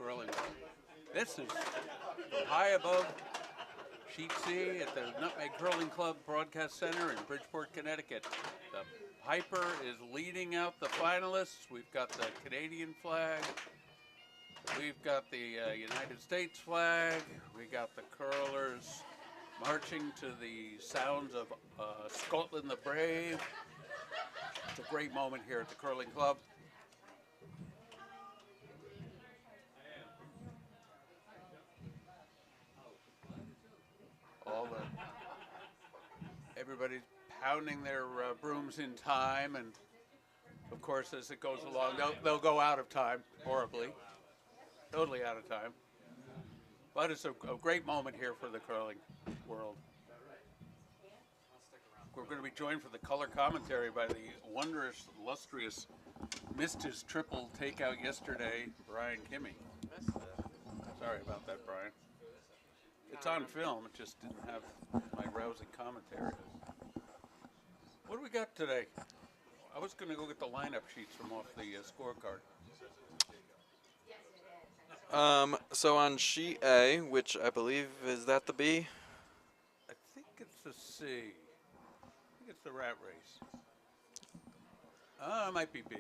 curling. This is from high above Sheet C at the Nutmeg Curling Club Broadcast Center in Bridgeport, Connecticut. The Piper is leading out the finalists. We've got the Canadian flag. We've got the United States flag. We got the curlers marching to the sounds of Scotland the Brave. It's a great moment here at the Curling Club. Everybody's pounding their brooms in time, and of course, as it goes along, they'll go out of time horribly, totally out of time. But it's a great moment here for the curling world. We're going to be joined for the color commentary by the wondrous, illustrious, missed his triple takeout yesterday, Brian Kimmey. Sorry about that, Brian. It's on film, it just didn't have my rousing commentary. What do we got today? I was going to go get the lineup sheets from off the scorecard. So on sheet A, which I believe, is that the B? I think it's the C. I think it's the rat race. It might be B.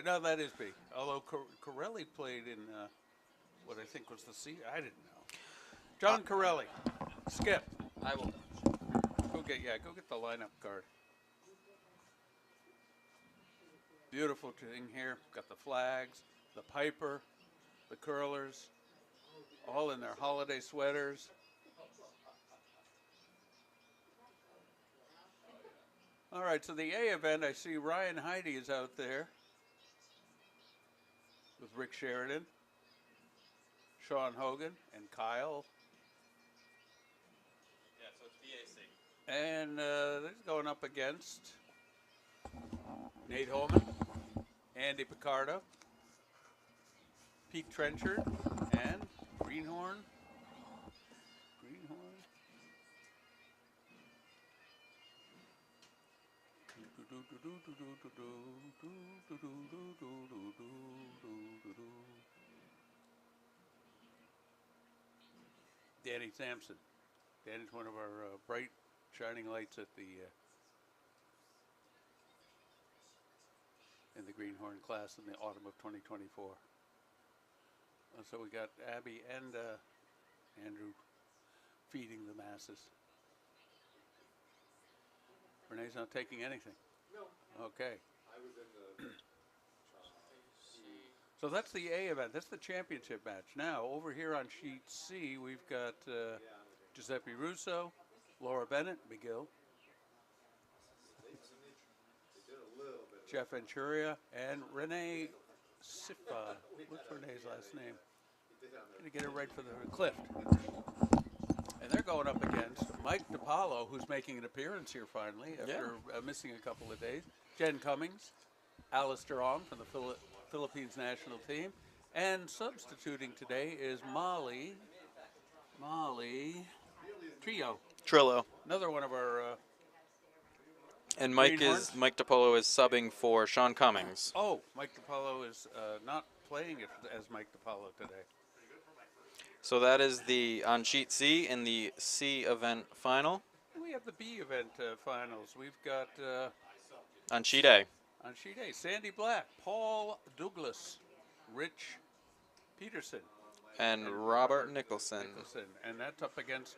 No, that is B. Although Corelli played in what I think was the C. I didn't know. John Corelli. Skip. I will. Go get the lineup card. Beautiful thing here. Got the flags, the Piper, the curlers, all in their holiday sweaters. All right, so the A event, I see Ryan Heide is out there with Rick Sheridan, Sean Hogan, and Kyle. Yeah, so it's BAC. And they're going up against Nate Holman, Andy Picardo, Pete Trenchard, and Greenhorn. Danny Sampson. Danny's one of our bright, shining lights at the in the Greenhorn class in the autumn of 2024. So we got Abby and Andrew feeding the masses. Renee's not taking anything. No. Okay. I was in the. So that's the A event. That's the championship match. Now, over here on sheet C, we've got Giuseppe Russo, Laura Bennett, McGill, Jeff Venturia, and Renee Sifa. What's Renee's last name? I'm going to get it right for the Clift. And they're going up against Mike DiPaolo, who's making an appearance here finally after missing a couple of days. Jen Cummings, Alistair Ong from the Philippines national team. And substituting today is Molly Trillo. Another one of our... and Mike DiPaolo is subbing for Sean Cummings. Oh, Mike DiPaolo is not playing it as Mike DiPaolo today. So that is on sheet C in the C event final. We have the B event finals. We've got... on sheet A. On sheet A, Sandy Black, Paul Douglas, Rich Peterson. And Robert Nicholson. And that's up against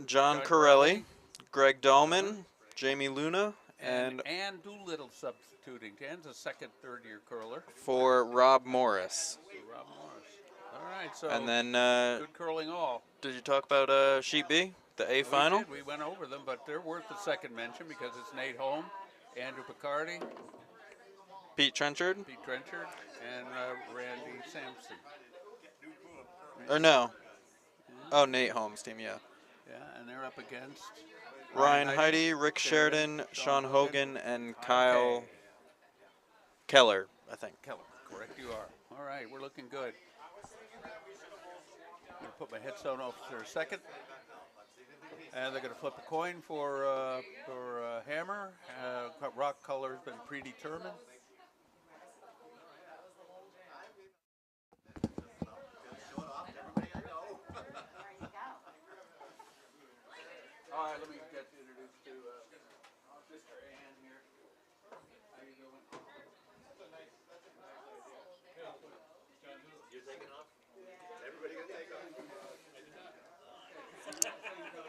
John Corelli, Greg Dahlman, Jamie Luna, and Ann Doolittle substituting. Ann's a second, third-year curler. For Rob Morris. Rob Morris. All right, so and then, good curling all. Did you talk about sheet B, the A final? We went over them, but they're worth the second mention because it's Nate Holm, Andrew Picardi, Pete Trenchard, and Randy Sampson. Or no. Oh, Nate Holmes' team, yeah. Yeah, and they're up against Ryan Heide, Rick Sheridan, Sean Hogan, and Kyle Keller, I think. Keller, correct you are. All right, we're looking good. I'm going to put my headstone off for a second. And they're going to flip a coin for Hammer. Rock color has been predetermined. All right, let me get introduced to Sister Ann here. How you doing? You're taking off? Is everybody gonna take off?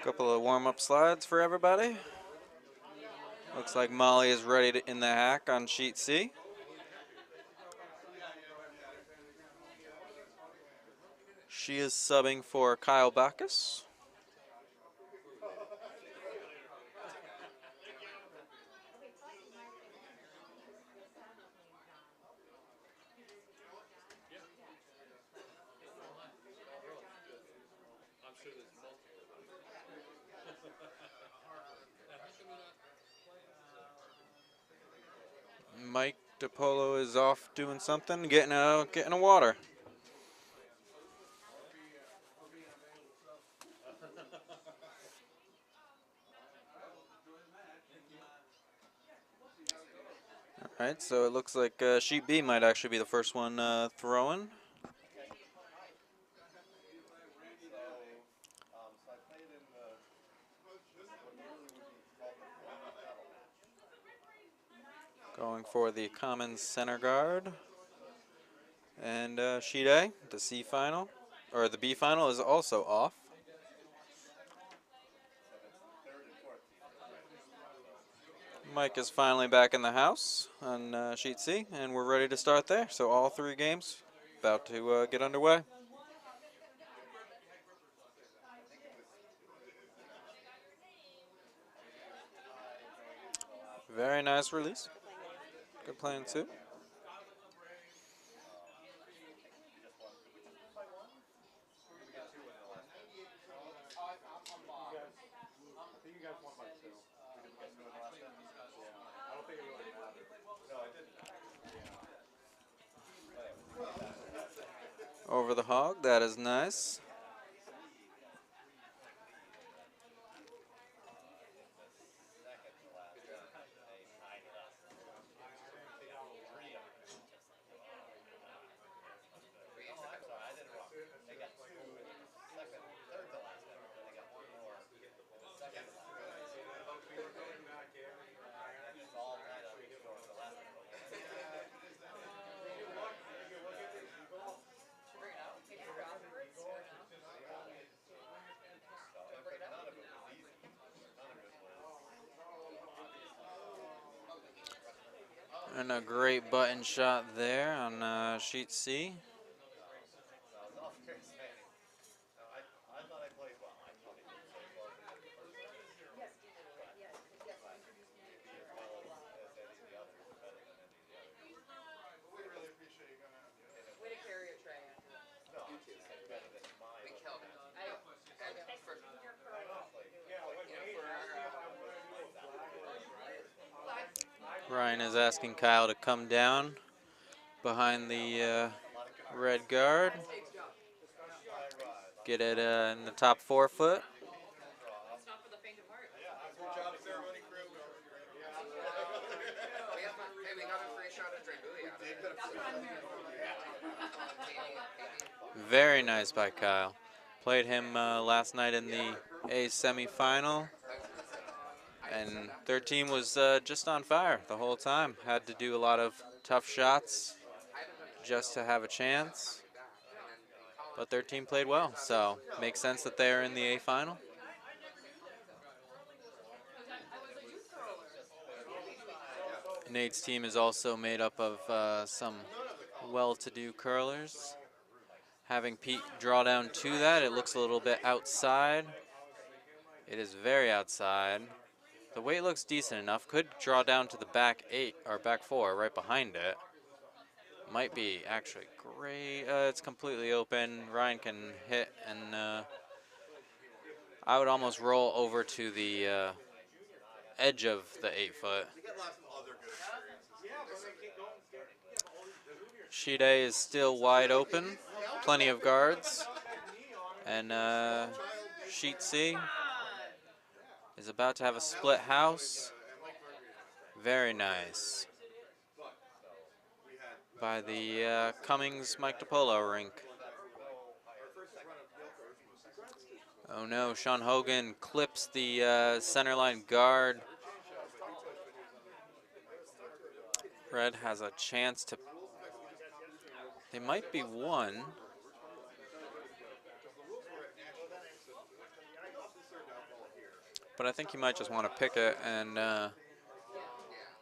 Couple of warm-up slides for everybody. Looks like Molly is ready to, in the hack on sheet C. She is subbing for Kyle Bacchus. Mike DePolo is off doing something, getting a water. All right, so it looks like sheet B might actually be the first one throwing. So I played in the Going for the Commons center guard. And sheet A, the C final, or the B final is also off. Mike is finally back in the house on sheet C, and we're ready to start there. So all three games about to get underway. Very nice release. Good playing too. Over the hog, that is nice. And a great button shot there on sheet C. I thought I played well. I probably didn't play well. We really appreciate you coming out. Way to carry it, Trey. No, you too. Better than mine. We killed it. Ryan is asking Kyle to come down behind the red guard. Get it in the top 4 foot. It's not for the faint of heart. Good job, ceremony crew. We got a free shot of Drebouille. Very nice by Kyle. Played him last night in the A semifinal. And their team was just on fire the whole time. Had to do a lot of tough shots just to have a chance. But their team played well, so makes sense that they're in the A final. Nate's team is also made up of some well-to-do curlers. Having Pete draw down to that, it looks a little bit outside. It is very outside. The weight looks decent enough. Could draw down to the back 8 or back 4 right behind it. Might be actually great. It's completely open. Ryan can hit, and I would almost roll over to the edge of the 8 foot. Sheet A is still wide open. Plenty of guards. And sheet C is about to have a split house. Very nice. By the Cummings Mike DePolo rink. Oh no, Sean Hogan clips the center line guard. Red has a chance to. They might be one. But I think he might just want to pick it, and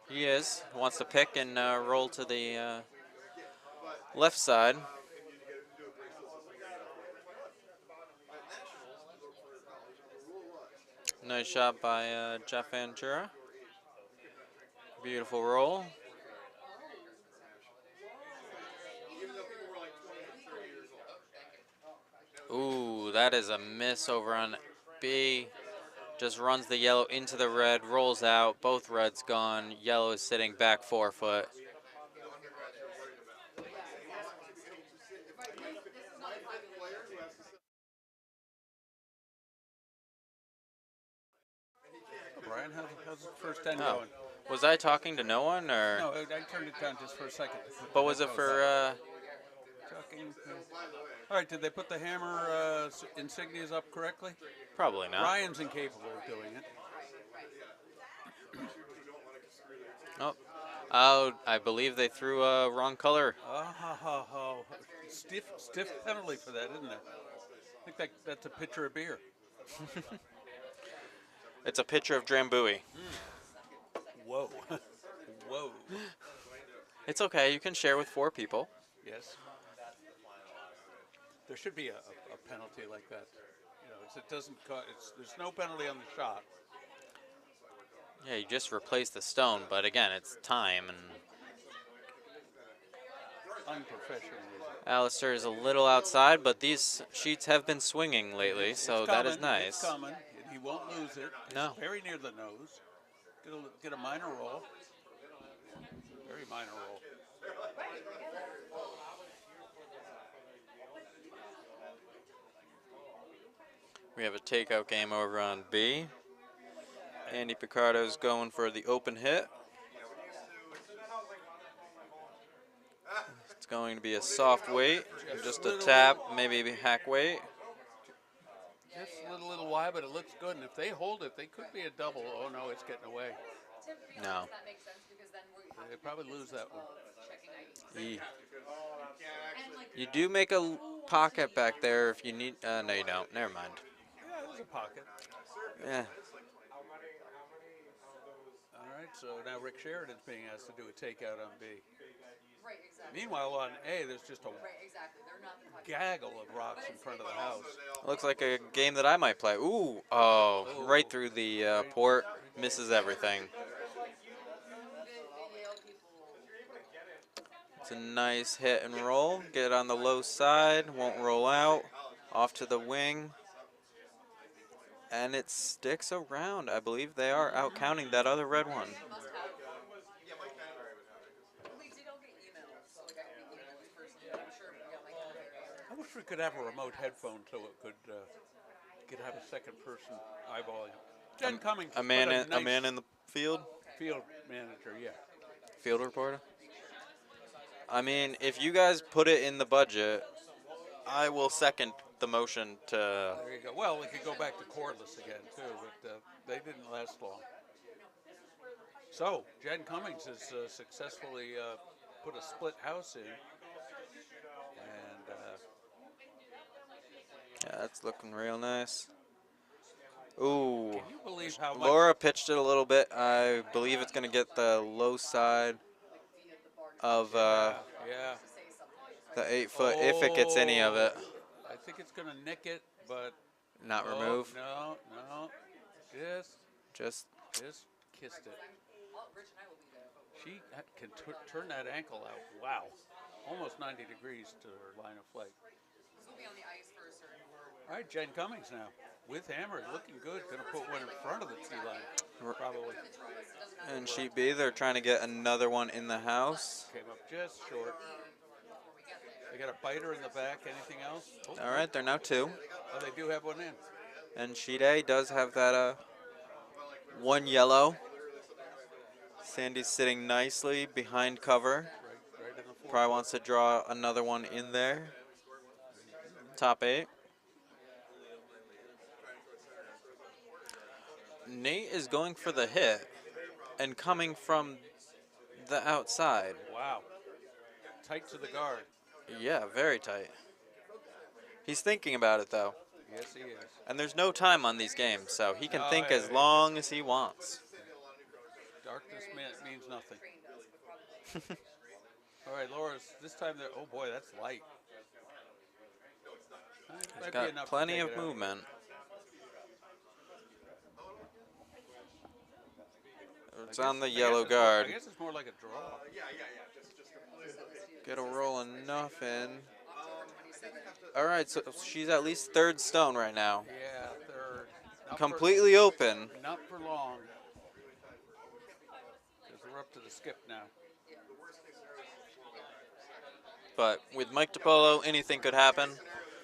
he is. Wants to pick and roll to the left side. Nice shot by Jeff Ventura. Beautiful roll. Ooh, that is a miss over on B. Just runs the yellow into the red, rolls out. Both reds gone. Yellow is sitting back 4 foot. Brian, how's the first 10 Oh. going? Was I talking to no one, or? No, I turned it down just for a second. But was it for? Talking. All right, did they put the hammer insignias up correctly? Probably not. Ryan's incapable of doing it. Oh, I believe they threw a wrong color. Stiff penalty for that, isn't there? I think that's a pitcher of beer. It's a picture of Drambuie. Whoa. Whoa. It's okay. You can share with 4 people. Yes. There should be a penalty like that. You know, it doesn't. There's no penalty on the shot. Yeah, you just replaced the stone, but again, it's time, and Unprofessional. Alistair is a little outside, but these sheets have been swinging lately, so that is nice. It's coming. He won't lose it. No. It's very near the nose. Get a minor roll. Very minor roll. We have a takeout game over on B. Andy Picardo's going for the open hit. It's going to be a soft weight, just a tap, maybe hack weight. Just a little wide, but it looks good. And if they hold it, they could be a double. Oh no, it's getting away. No. That makes sense because then we They probably lose that one. checking IE. You do make a pocket back there if you need. No, you don't. Never mind. Yeah, there's a pocket. Yeah. All right, so now Rick Sheridan's being asked to do a takeout on B. Right, exactly. Meanwhile, on A, there's just a Right, exactly. They're not the gaggle of rocks in front of the house. Looks like a game that I might play. Ooh. Oh, right through the port. Misses everything. It's a nice hit and roll. Get it on the low side. Won't roll out. Off to the wing. And it sticks around. I believe they are out counting that other red one. must have. We did all get emails, so like I can email this person. I'm sure we got like I wish we could have a remote headphone so it could have a second person eyeballing. Jen Cummings, A man nice in the field. field manager, yeah. Field reporter. I mean, if you guys put it in the budget, I will second the motion to. There you go. Well, we could go back to cordless again too, but they didn't last long. So Jen Cummings has successfully put a split house in, and Yeah, that's looking real nice. Ooh. can you believe how much? Laura pitched it a little bit. I believe it's going to get the low side of Yeah. the 8 foot, if it gets any of it. I think it's gonna nick it, but Not remove. No, just Just kissed it. Rich and I will be there. She can turn that ankle out. Wow, almost 90 degrees to her line of flight. We'll be on the ice for a certain. All right, Jen Cummings now with hammer, looking good. Gonna put one in front of the tee line, probably. and sheet B, they're trying to get another one in the house. Came up just short. They got a biter in the back. Anything else? Oh, All right, they're now 2. oh, they do have one in. And sheet A does have that one yellow. Sandy's sitting nicely behind cover. Right in the floor. Probably wants to draw another one in there. Top 8. Nate is going for the hit and coming from the outside. Wow. Tight to the guard. Yeah, very tight. He's thinking about it though. Yes, he is. And there's no time on these games, so he can No, think yeah, as yeah. long as he wants. Darkness means nothing. All right, Laura's this time there. Oh boy, that's light. He's Might be got enough to plenty take of it out. movement. It's I on guess- the I guess yellow it's more- guard. I guess it's more like a draw. Get a roll enough in. All right, so she's at least third stone right now. Yeah, third. Not Completely open. For, not for long. Because we're up to the skip now. But with Mike DiPolo, anything could happen.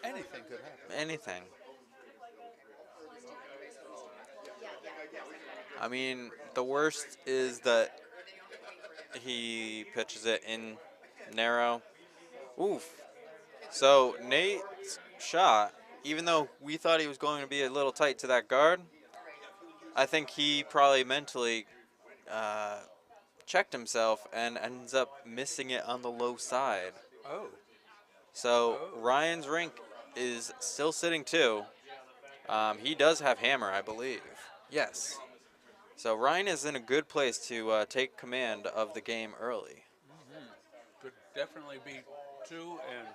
Anything could happen. Anything. I mean, the worst is that he pitches it in narrow. Oof. So Nate's shot, even though we thought he was going to be a little tight to that guard, I think he probably mentally checked himself and ends up missing it on the low side. Oh. So Ryan's rink is still sitting too. He does have hammer, I believe. Yes. So Ryan is in a good place to take command of the game early. Could definitely be 2 and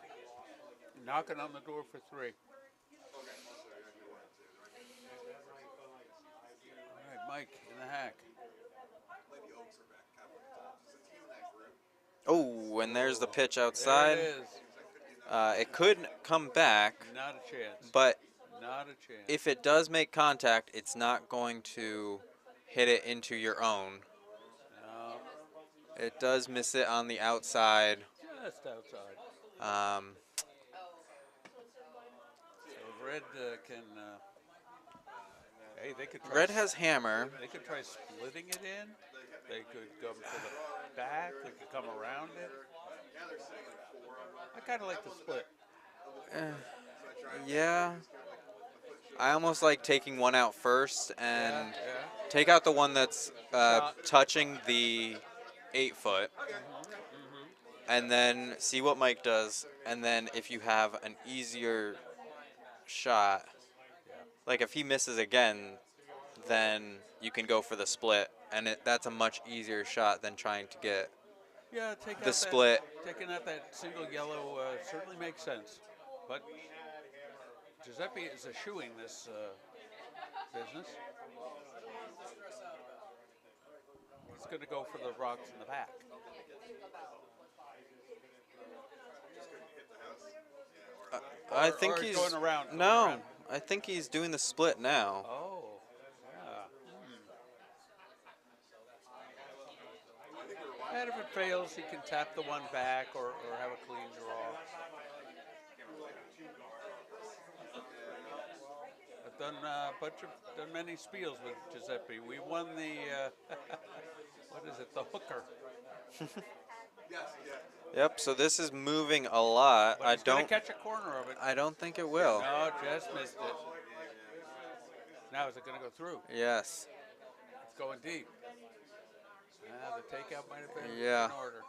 knocking on the door for 3. All right, Mike in the hack. Oh, and there's the pitch There outside. it is. It could come back, Not a chance. but Not a chance. if it does make contact, it's not going to hit it into your own. No, It does miss it on the outside. just outside. So Red can. Hey, they could try. Red has hammer. They could try splitting it in. They could come to the back. They could come around it. I kind of like the split. Yeah. I almost like taking one out first and Yeah. take out the one that's touching the 8-foot. And then see what Mike does. And then if you have an easier shot, like if he misses again, then you can go for the split. And that's a much easier shot than trying to get Yeah, take out the split. Taking out that single yellow certainly makes sense, but Giuseppe is eschewing this business. He's going to go for the rocks in the back. I think or he's going around, going no. around. I think he's doing the split now. Oh, yeah. And if it fails, he can tap the one back or have a clean draw. I've done many spiels with Giuseppe. We won the what is it? The hooker. Yep. So this is moving a lot. But I he's gonna don't. catch a corner of it. I don't think it will. No, just missed it. Now is it going to go through? Yes. It's going deep. The takeout might have been Yeah. in order.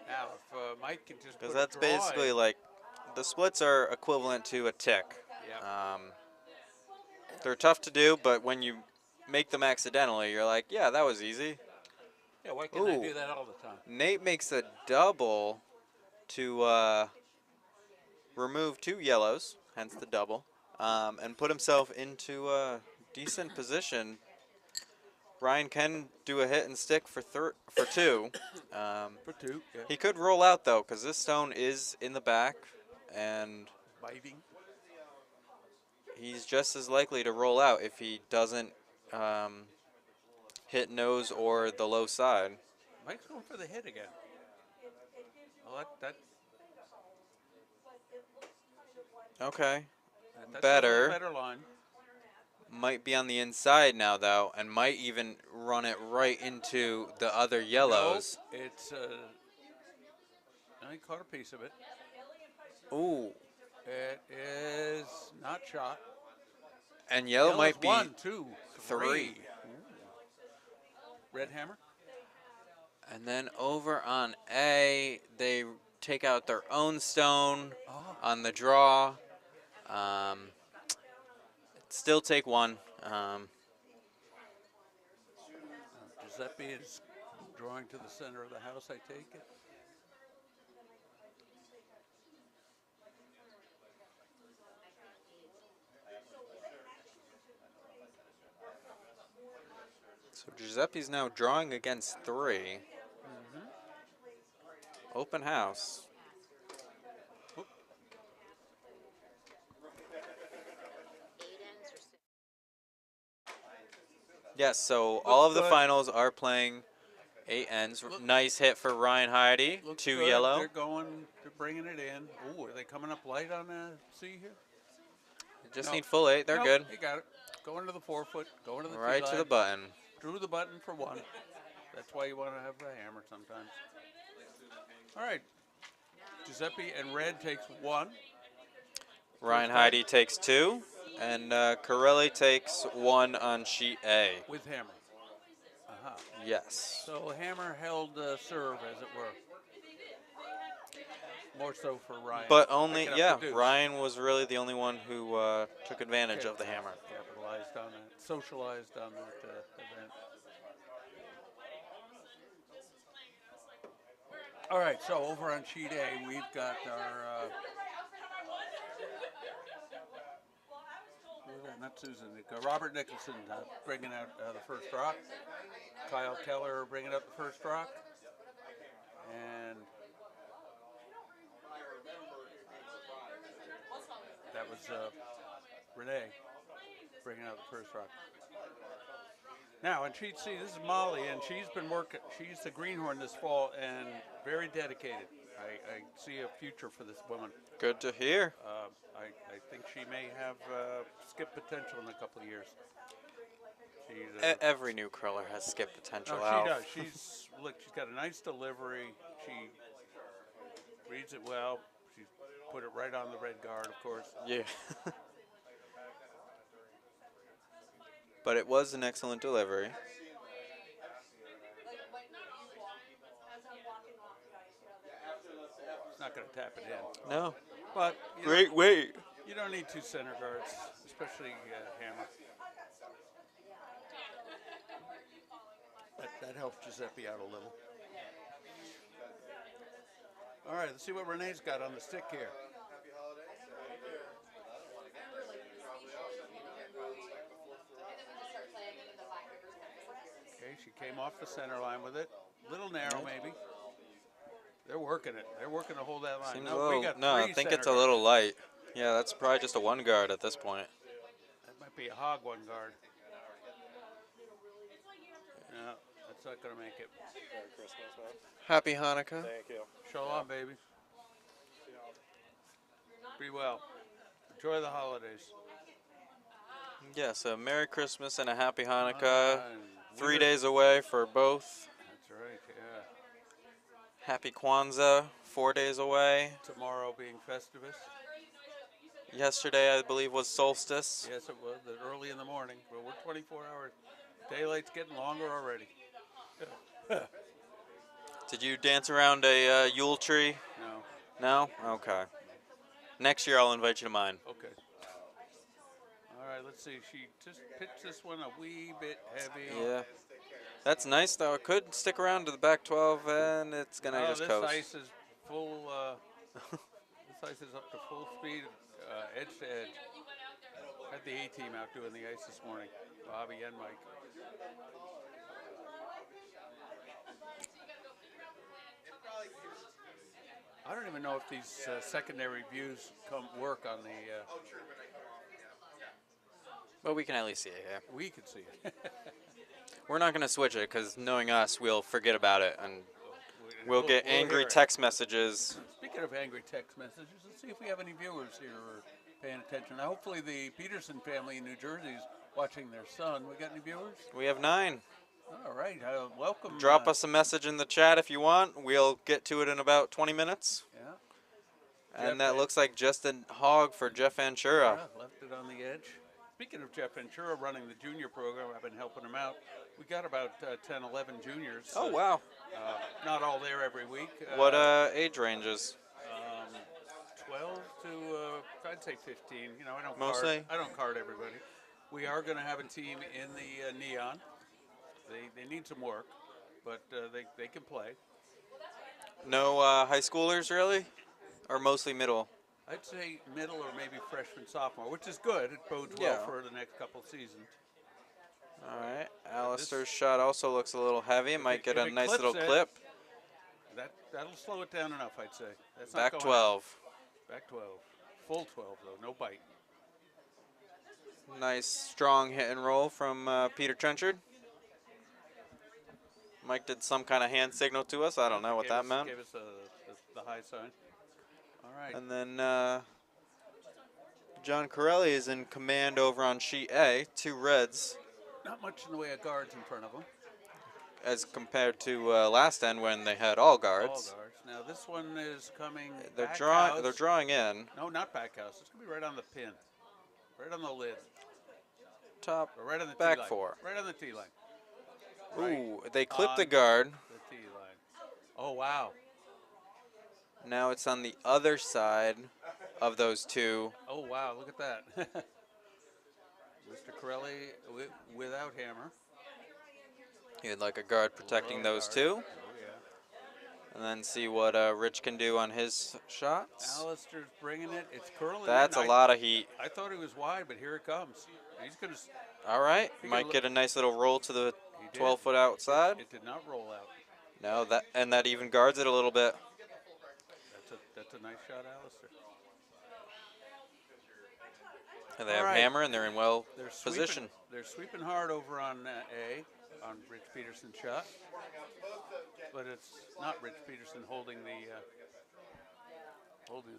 Now, if Mike can just Because put that's a draw basically in, like the splits are equivalent to a tick. yeah. They're tough to do, but when you make them accidentally, you're like, yeah, that was easy. Yeah, why can't I Ooh. do that all the time? Nate makes a double to remove 2 yellows, hence the double, and put himself into a decent position. Ryan can do a hit and stick for 2. For 2, yeah. He could roll out though, because this stone is in the back, and Biting. he's just as likely to roll out if he doesn't hit nose or the low side. Mike's going for the hit again. Well, that's Okay. a Better. little better line. Might be on the inside now though, and might even run it right into the other yellows. Nope, it's I caught a piece of it. Ooh. It is not shot. And yellow might be 1, 2, 3. 3. Ooh. Red hammer. And then over on A, they take out their own stone Oh. on the draw. Still take 1. Giuseppe is drawing to the center of the house, I take it. So Giuseppe's now drawing against 3. Open house. Yes, so all of the good. finals are playing 8 ends. Nice hit for Ryan Heidi. Looks 2 good. yellow. They're bringing it in. Ooh, are they coming up light on the C here? Just No. need full 8. They're Nope, good. You got it. Going to the 4-foot. Going to the Right tee to the line. button. Drew the button for 1. That's why you want to have a hammer sometimes. All right. Giuseppe and red takes 1. Ryan First Heidi takes 2. And Corelli takes 1 on sheet A. With hammer. Uh-huh. Yes. So hammer held serve, as it were. More so for Ryan. But only, Picking up yeah, the deuce. Ryan was really the only one who took advantage of the hammer. Capitalized on that. Socialized on that event. All right, so over on sheet A, we've got our not Susan, Robert Nicholson bringing out the first rock. Kyle Keller bringing up the first rock. And that was Renee bringing out the first rock. Now, on sheet C, this is Molly, and she's been working. She's the greenhorn this fall and very dedicated. I see a future for this woman. Good to hear. I think she may have skip potential in a couple of years. She's, Every new curler has skip potential. no, Alf. she does. She's got a nice delivery. She reads it well. She's put it right on the red guard, of course. Yeah. But it was an excellent delivery. It's not going to tap it in. No. But you Great weight. You don't need 2 center guards, especially hammer. That helps Giuseppe out a little. All right, let's see what Renee's got on the stick here. Okay, she came off the center line with it. Little narrow, maybe. They're working it. They're working to hold that line. Seems No, a little, we got no, I 3 think center it's a guards. little light. Yeah, that's probably just a 1 guard at this point. That might be a hog 1 guard. No, that's not going to make it. Merry Christmas, man. Happy Hanukkah. Thank you. Shalom, baby. Be well. Enjoy the holidays. Yes, a Merry Christmas and a Happy Hanukkah. And 3 winter- days away for both. That's right, yeah. Happy Kwanzaa, 4 days away. Tomorrow being Festivus. Yesterday, I believe, was solstice. Yes, it was. Early in the morning. But we're 24 hours. Daylight's getting longer already. Did you dance around a Yule tree? No. No? Okay. Next year, I'll invite you to mine. Okay. All right, let's see. She just pitched this one a wee bit heavy. Yeah. That's nice, though. It could stick around to the back 12, and it's going to Oh, just this coast. ice is full. This ice is up to full speed, edge to edge. Had the A team out doing the ice this morning, Bobby and Mike. I don't even know if these secondary views work on the. But we can at least see it, yeah. We could see it. We're not going to switch it, because knowing us, we'll forget about it, and we'll get hear angry it. text messages. Speaking of angry text messages, let's see if we have any viewers here who are paying attention. Now, hopefully the Peterson family in New Jersey is watching their son. We got any viewers? We have 9. All right, welcome. Drop us a message in the chat if you want. We'll get to it in about 20 minutes. Yeah, And Jeff, that looks like just a hog for Jeff Ventura. yeah, left it on the edge. Speaking of Jeff Ventura running the junior program, I've been helping him out. We got about 10, 11 juniors. Oh, wow. Not all there every week. What age ranges? 12 to I'd say 15. You know, Mostly? I don't card everybody. We are going to have a team in the Neon. They need some work, but they can play. No high schoolers, really? Or mostly middle? I'd say middle or maybe freshman, sophomore, which is good. It bodes Yeah. well for the next couple seasons. All right. Alistair's shot also looks a little heavy. It might get if a it nice clips little it, clip. That'll slow it down enough, I'd say. That's not Back going 12. Back 12. Full 12 though, no bite. Nice strong hit and roll from Peter Trenchard. Mike did some kind of hand signal to us. I don't know what that meant. Gave us the high sign. All right. And then John Corelli is in command over on sheet A, 2 reds, Not much in the way of guards in front of them. as compared to last end when they had all guards. All guards. Now this one is coming. They're back drawing. house. They're drawing in. No, not back house. It's gonna be right on the pin, right on the lid, Top. or right on the Back tee line. 4. Right on the tee line. Right Ooh, they clipped the on guard. The tee line. Oh wow. Now it's on the other side of those 2. Oh wow. Look at that. Mr. Corelli without hammer. He would like a guard protecting Low those guard. 2. Oh yeah. And then see what Rich can do on his shots. Alistair's bringing it. It's curling. That's a in. lot of heat. I thought he was wide, but here it comes. He's gonna. All right, He might got a get a nice little roll to the He did. 12-foot outside. It did not roll out. No, that even guards it a little bit. That's a nice shot, Alistair. And they All have right. hammer, and they're in well They're position. They're sweeping hard over on A, on Rich Peterson's shot, but it's not Rich Peterson holding the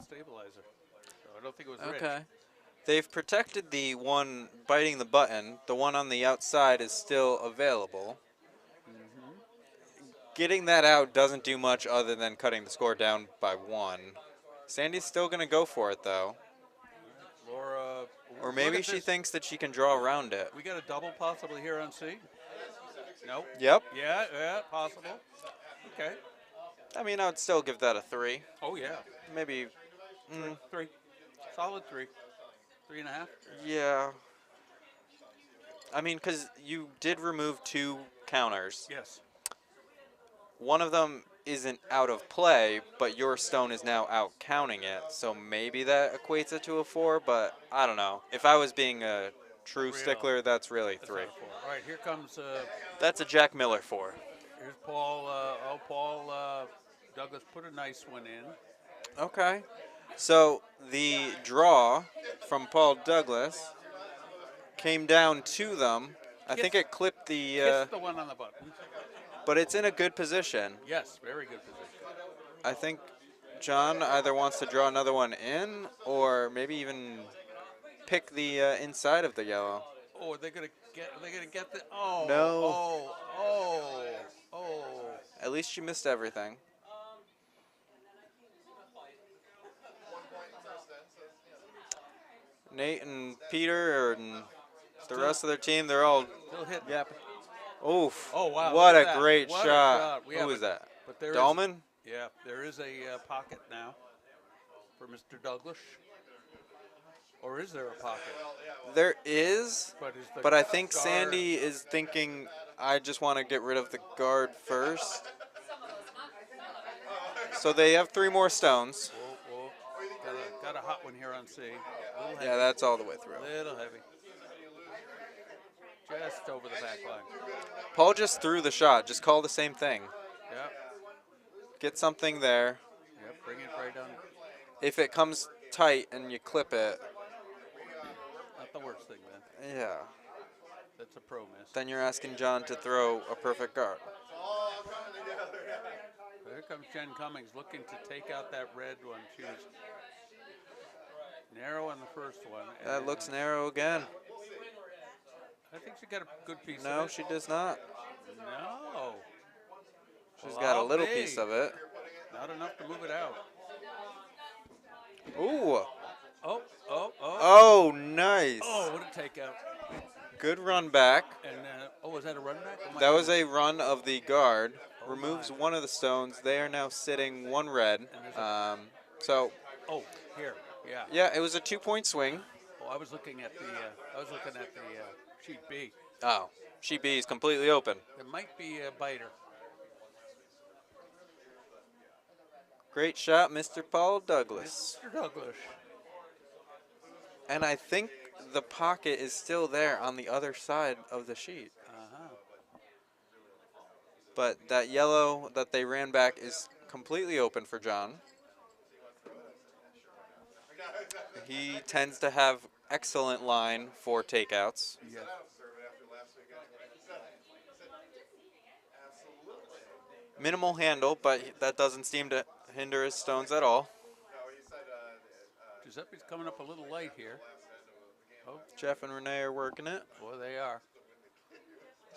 stabilizer. So I don't think it was Rich. Okay. They've protected the one biting the button. The one on the outside is still available. Getting that out doesn't do much other than cutting the score down by 1. Sandy's still going to go for it, though. Laura. Or look maybe at she this. thinks that she can draw around it. We got a double possibly here on C. Nope. Yep. Yeah, possible. Okay. I mean, I would still give that a 3. Oh yeah. Maybe, Three. Solid 3. 3.5. yeah. I mean, because you did remove 2 counters. Yes. One of them isn't out of play, but your stone is now out counting it. So maybe that equates it to a 4, but I don't know. If I was being a true stickler, that's really That's 3. not a 4. All right, here comes. That's a Jack Miller 4. Here's Paul. Paul Douglas put a nice one in. Okay. So the draw from Paul Douglas came down to them. I think it clipped the, Kiss the one on the button. but it's in a good position. Yes, very good position. I think John either wants to draw another one in or maybe even pick the inside of the yellow. Oh, are they gonna get the? Oh. No. Oh. At least you missed everything. Nate and Peter and the rest of their team, they're all Still hitting. yapping. Oof. Oh wow. What look a at that. great What a shot. We Who have is that? But there is- Dahlman? Yeah, there is a pocket now for Mr. Douglas. Or is there a pocket? There is, But is the but I think guard- Sandy is thinking, I just want to get rid of the guard first. So they have 3 more stones. Whoa. Got a hot one here on C. Little heavy. Yeah, that's all the way through. Little heavy. Just over the back line. Paul just threw the shot. Just call the same thing. Yep. Get something there. Yep. Bring it right down. If it comes tight and you clip it, Not the worst thing then. yeah, That's a pro miss. then you're asking John to throw a perfect guard. Here comes Jen Cummings looking to take out that red one. She was narrow on the first one. That and looks narrow again. I think she got a good piece No, of it. she does not. No. She's Well, got a I'll little be. piece of it. Not enough to move it out. Ooh. Oh, oh, oh. Oh, nice. Oh, what a takeout. Good run back. And, oh, was that a run back? Oh, my That was goodness. a run of the guard. Oh, Removes my. one of the stones. They are now sitting one red. So, Oh, here. Yeah. yeah, it was a 2-point swing. Oh, I was looking at the sheet B. Oh, sheet B is completely open. There might be a biter. Great shot, Mr. Paul Douglas. Mr. Douglas. And I think the pocket is still there on the other side of the sheet. Uh-huh. But that yellow that they ran back is completely open for John. He tends to have excellent line for takeouts. Yeah. Minimal handle, but that doesn't seem to hinder his stones at all. Giuseppe's coming up a little light here. Oh, Jeff and Renee are working it. boy, they are.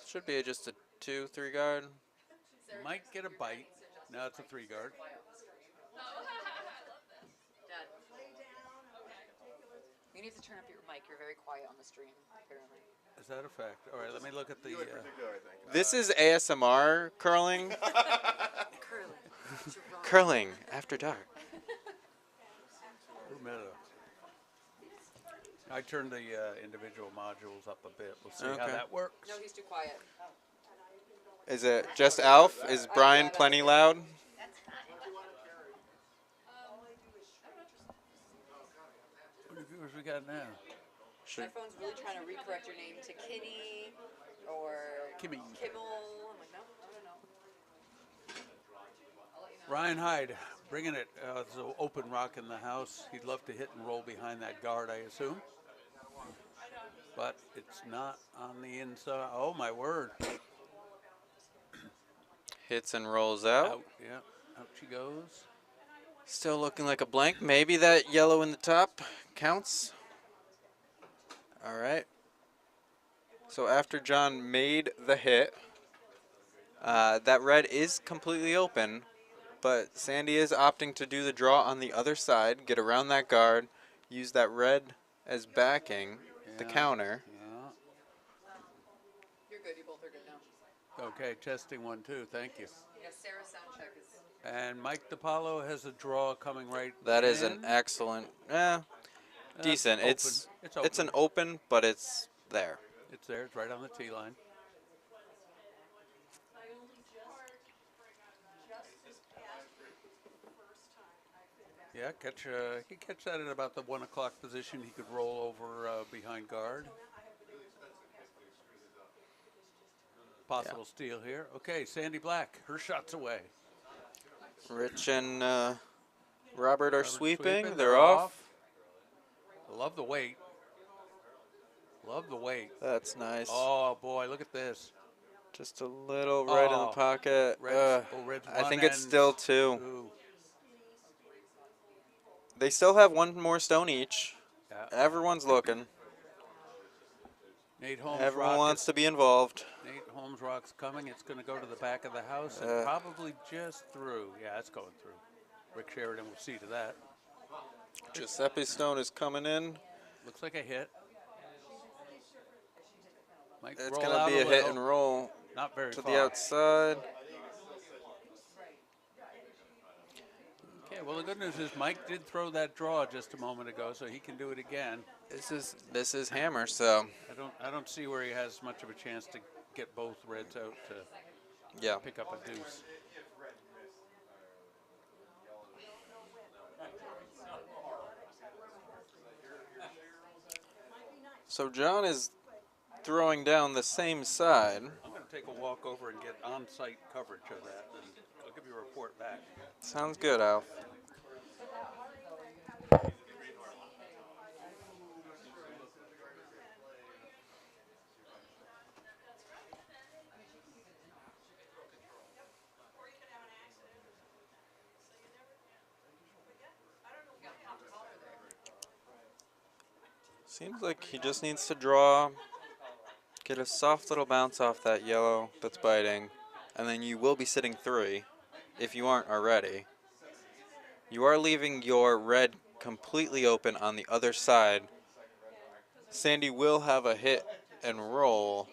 Should be just a 2-3 guard. Might get a bite. No, it's a 3 guard. Dad. You need to turn up your mic. You're very quiet on the stream, apparently. Is that a fact? All right, let me look at the. This is ASMR curling. Curling after dark. I turned the individual modules up a bit. We'll see how Okay. that works. No, he's too quiet. Is it just Alf? Is Brian plenty loud? How many viewers we got now? My phone's really trying to recorrect your name to Kitty or Kimmy. Kimmel. I'm like, no. I'll let you know. Ryan Hyde, bringing it. It's an open rock in the house. He'd love to hit and roll behind that guard, I assume. But it's not on the inside. Oh, my word. Hits and rolls out. Out, yeah. Out she goes. Still looking like a blank. Maybe that yellow in the top counts. All right. So after John made the hit, that red is completely open, but Sandy is opting to do the draw on the other side, get around that guard, use that red as backing, the Yeah. counter. Yeah. You're good. You both are good now. Okay, testing 1, 2. Thank you. Yeah, Sarah's sound check is. And Mike DiPaolo has a draw coming right That is an in. excellent, decent. Open. It's It's an open, but it's there. It's there. It's right on the tee line. Yeah, he could catch that at about the 1 o'clock position. He could roll over behind guard. Possible steal here. Okay, Sandy Black. Her shot's away. Rich and Robert are sweeping. sweeping. They're off. Love the weight. Love the weight. That's nice. Oh, boy, look at this. Just a little right in the Oh, pocket. Red's I one think it's and still 2. 2. They still have one more stone each. Yeah. Everyone's looking. Nate Holmes Everyone rock wants is- to be involved. Nate Holmes rock's coming. It's going to go to the back of the house and Uh. probably just through. Yeah, it's going through. Rick Sheridan will see to that. Giuseppe Stone is coming in. Looks like a hit. Might It's roll going to out be a hit little. and roll Not very to far. the outside. Okay, well, the good news is Mike did throw that draw just a moment ago, so he can do it again. This is hammer, so I don't see where he has much of a chance to get both reds out to yeah. pick up a deuce. So John is throwing down the same side. I'm going to take a walk over and get on-site coverage of that, and I'll give you a report back. Sounds good, Alf. Seems like he just needs to draw, get a soft little bounce off that yellow that's biting, and then you will be sitting 3 if you aren't already. You are leaving your red completely open on the other side. Sandy will have a hit and roll.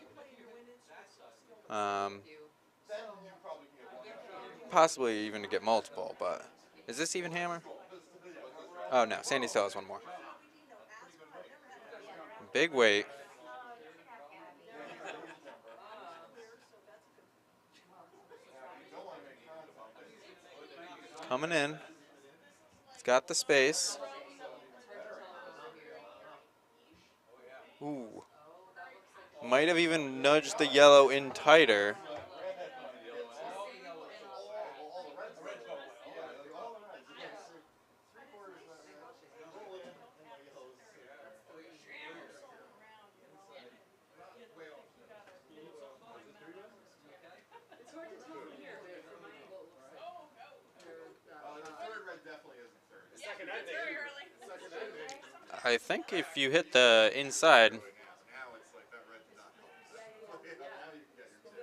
Possibly even to get multiple, but is this even hammer? Oh no, Sandy still has one more. Big weight. Coming in. It's got the space. Ooh. Might have even nudged the yellow in tighter. I think if you hit the inside, Now it's like that red did not help. Now you can get your two.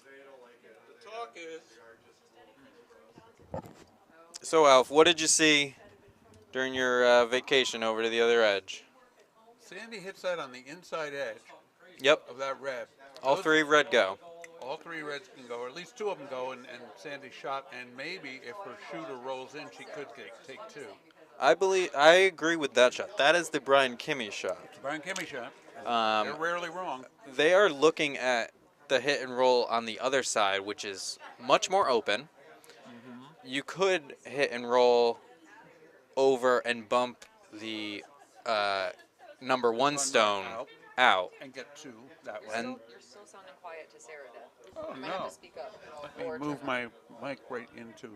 They don't like it. The talk is, so Alf, what did you see during your vacation over to the other edge? Sandy hits that on the inside edge Yep, of that red. all Those- three red go. All three reds can go, or at least two of them go, and Sandy shot, and maybe if her shooter rolls in, she could take two. I agree with that shot. That is the Brian Kimmey shot. Brian Kimmey shot. Um, They're rarely wrong. They are looking at the hit and roll on the other side, which is much more open. You could hit and roll over and bump the number one stone out. And get two that way. And You're still sounding quiet to Sarah, Dad. Oh, You might have no. to speak up. Let me Or move turn my mic right into.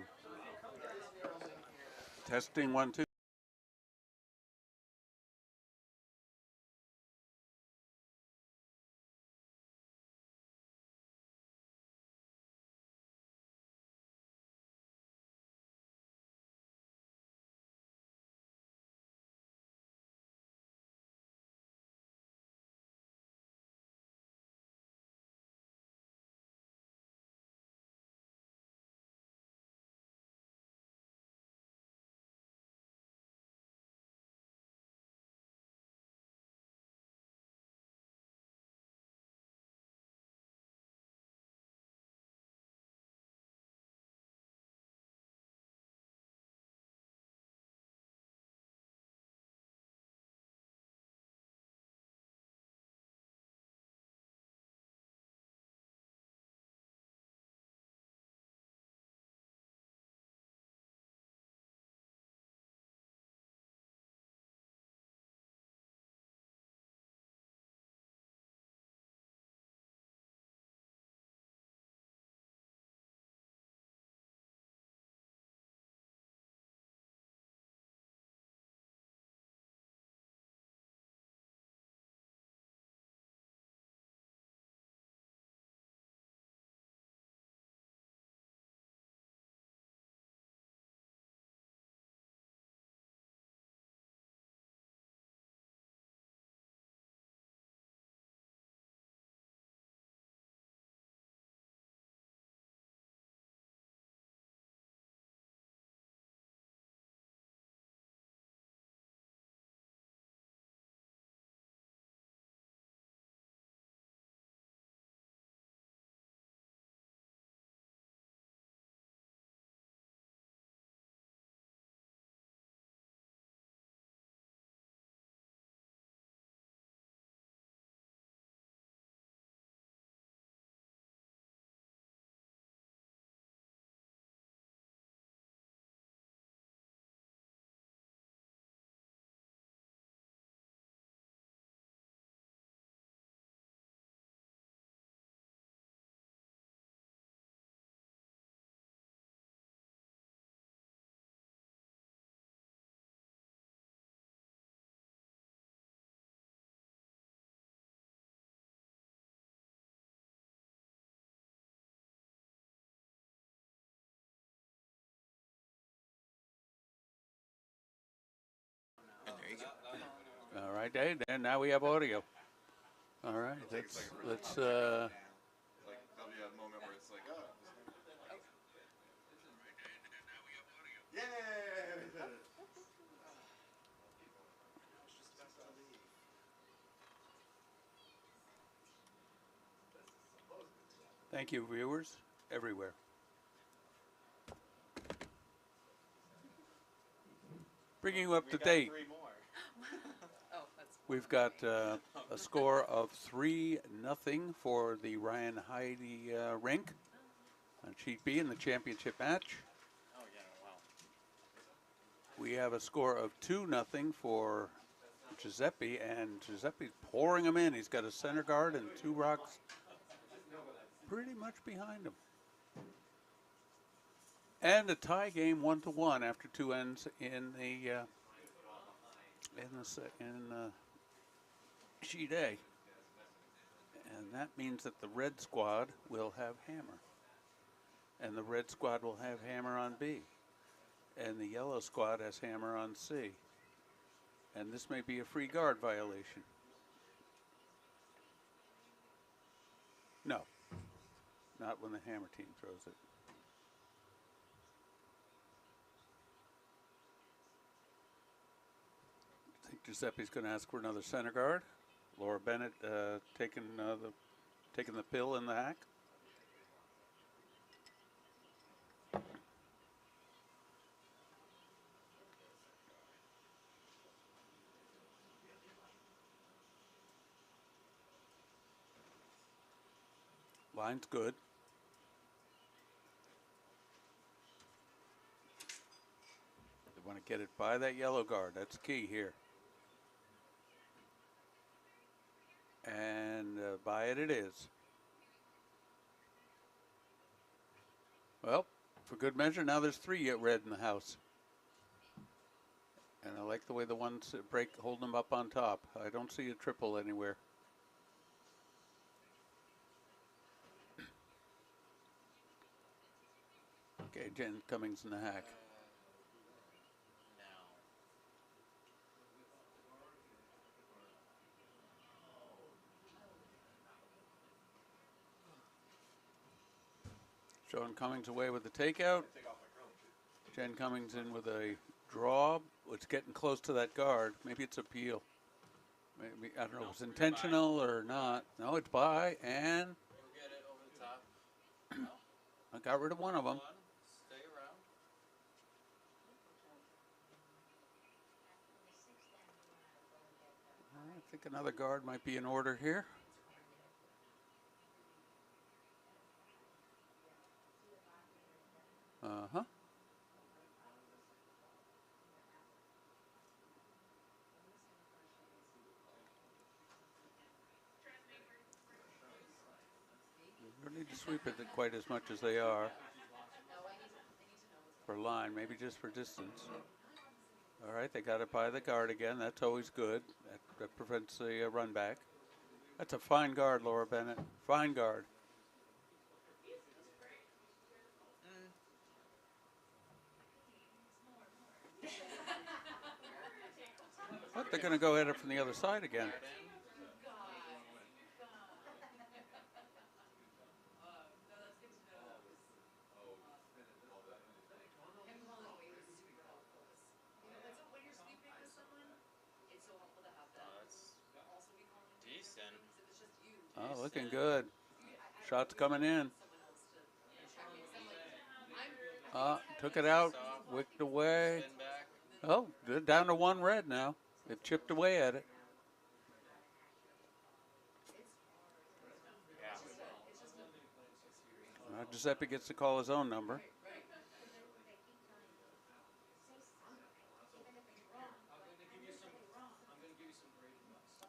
Testing 1, 2. All right, Dave. And now we have audio. All right. Let's Like there'll be a moment where it's like, oh. Yay! We did it. Thank you, viewers everywhere. Bringing you up to date. 3 more. Oh, that's. We've got a score of 3-0 for the Ryan Heidi rink on Sheet B in the championship match. Oh yeah, wow. We have a score of 2-0 for Giuseppe, and Giuseppe's pouring them in. He's got a center guard and 2 rocks pretty much behind him. And a tie game 1-1 after 2 ends in the Sheet A. And that means that the red squad will have hammer. And the red squad will have hammer on B. And the yellow squad has hammer on C. And this may be a free guard violation. No, not when the hammer team throws it. I think Giuseppe's going to ask for another center guard. Laura Bennett taking the pill in the hack. Line's good. They want to get it by that yellow guard. That's key here. And by it is. Well, for good measure, now there's 3 red in the house. And I like the way the ones break, hold them up on top. I don't see a triple anywhere. Okay, Jen Cummings in the hack. Sean Cummings away with the takeout. Jen Cummings in with a draw. It's getting close to that guard. Maybe it's a peel. Maybe, I don't know if it's intentional or not. No, it's by, and We'll get it over the top. I got rid of one of them. Stay around. I think another guard might be in order here. Uh-huh. You don't need to sweep it quite as much as they are for line, maybe just for distance. All right, they got it by the guard again. That's always good. That prevents the run back. That's a fine guard, Laura Bennett. Fine guard. But they're going to go at it from the other side again. Decent. Oh, looking good. Shots coming in. Took it out, wicked away. Spin back. Oh, they're down to 1 red now. They've chipped away at it. Yeah. Giuseppe gets to call his own number.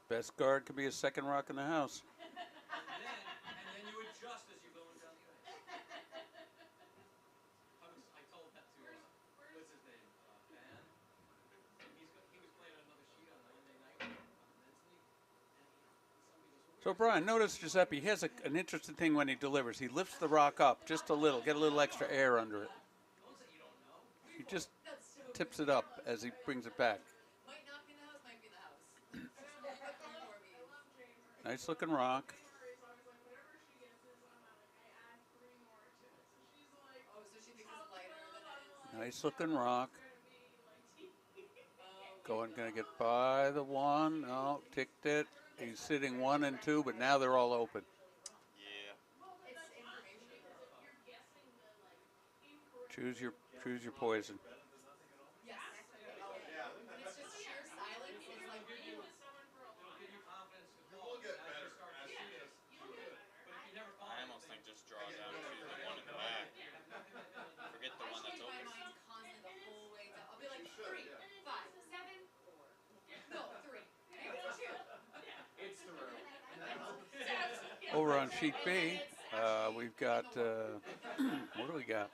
Best guard could be a second rock in the house. And then you adjust as you're going down the ice. I told that to what's his name, Ben. He was playing another sheet on Monday night mentally, and So Brian, notice Giuseppe, he has an interesting thing when he delivers. He lifts the rock up just a little, get a little extra air under it. He just tips it up as he brings it back. Might not be in the house, might be in the house. You got 3 more bees. Nice looking rock. Oh, so she thinks it's lighter than it is. Nice looking rock. Gonna get by the one. No, ticked it. He's sitting 1 and 2, but now they're all open. Yeah. Choose your poison. Yes. When it's just sheer silence, it's like, Give you confidence to call. We'll get As you better start as to soon see as it. But if you never call I it, almost think just draw down to the one in the back. Forget the I one that's change my open. mind constantly the whole way down. I'll be like 3, 5, 7, 4. No, 3. Maybe it's 2. it's through. Over on sheet B, we've got what do we got?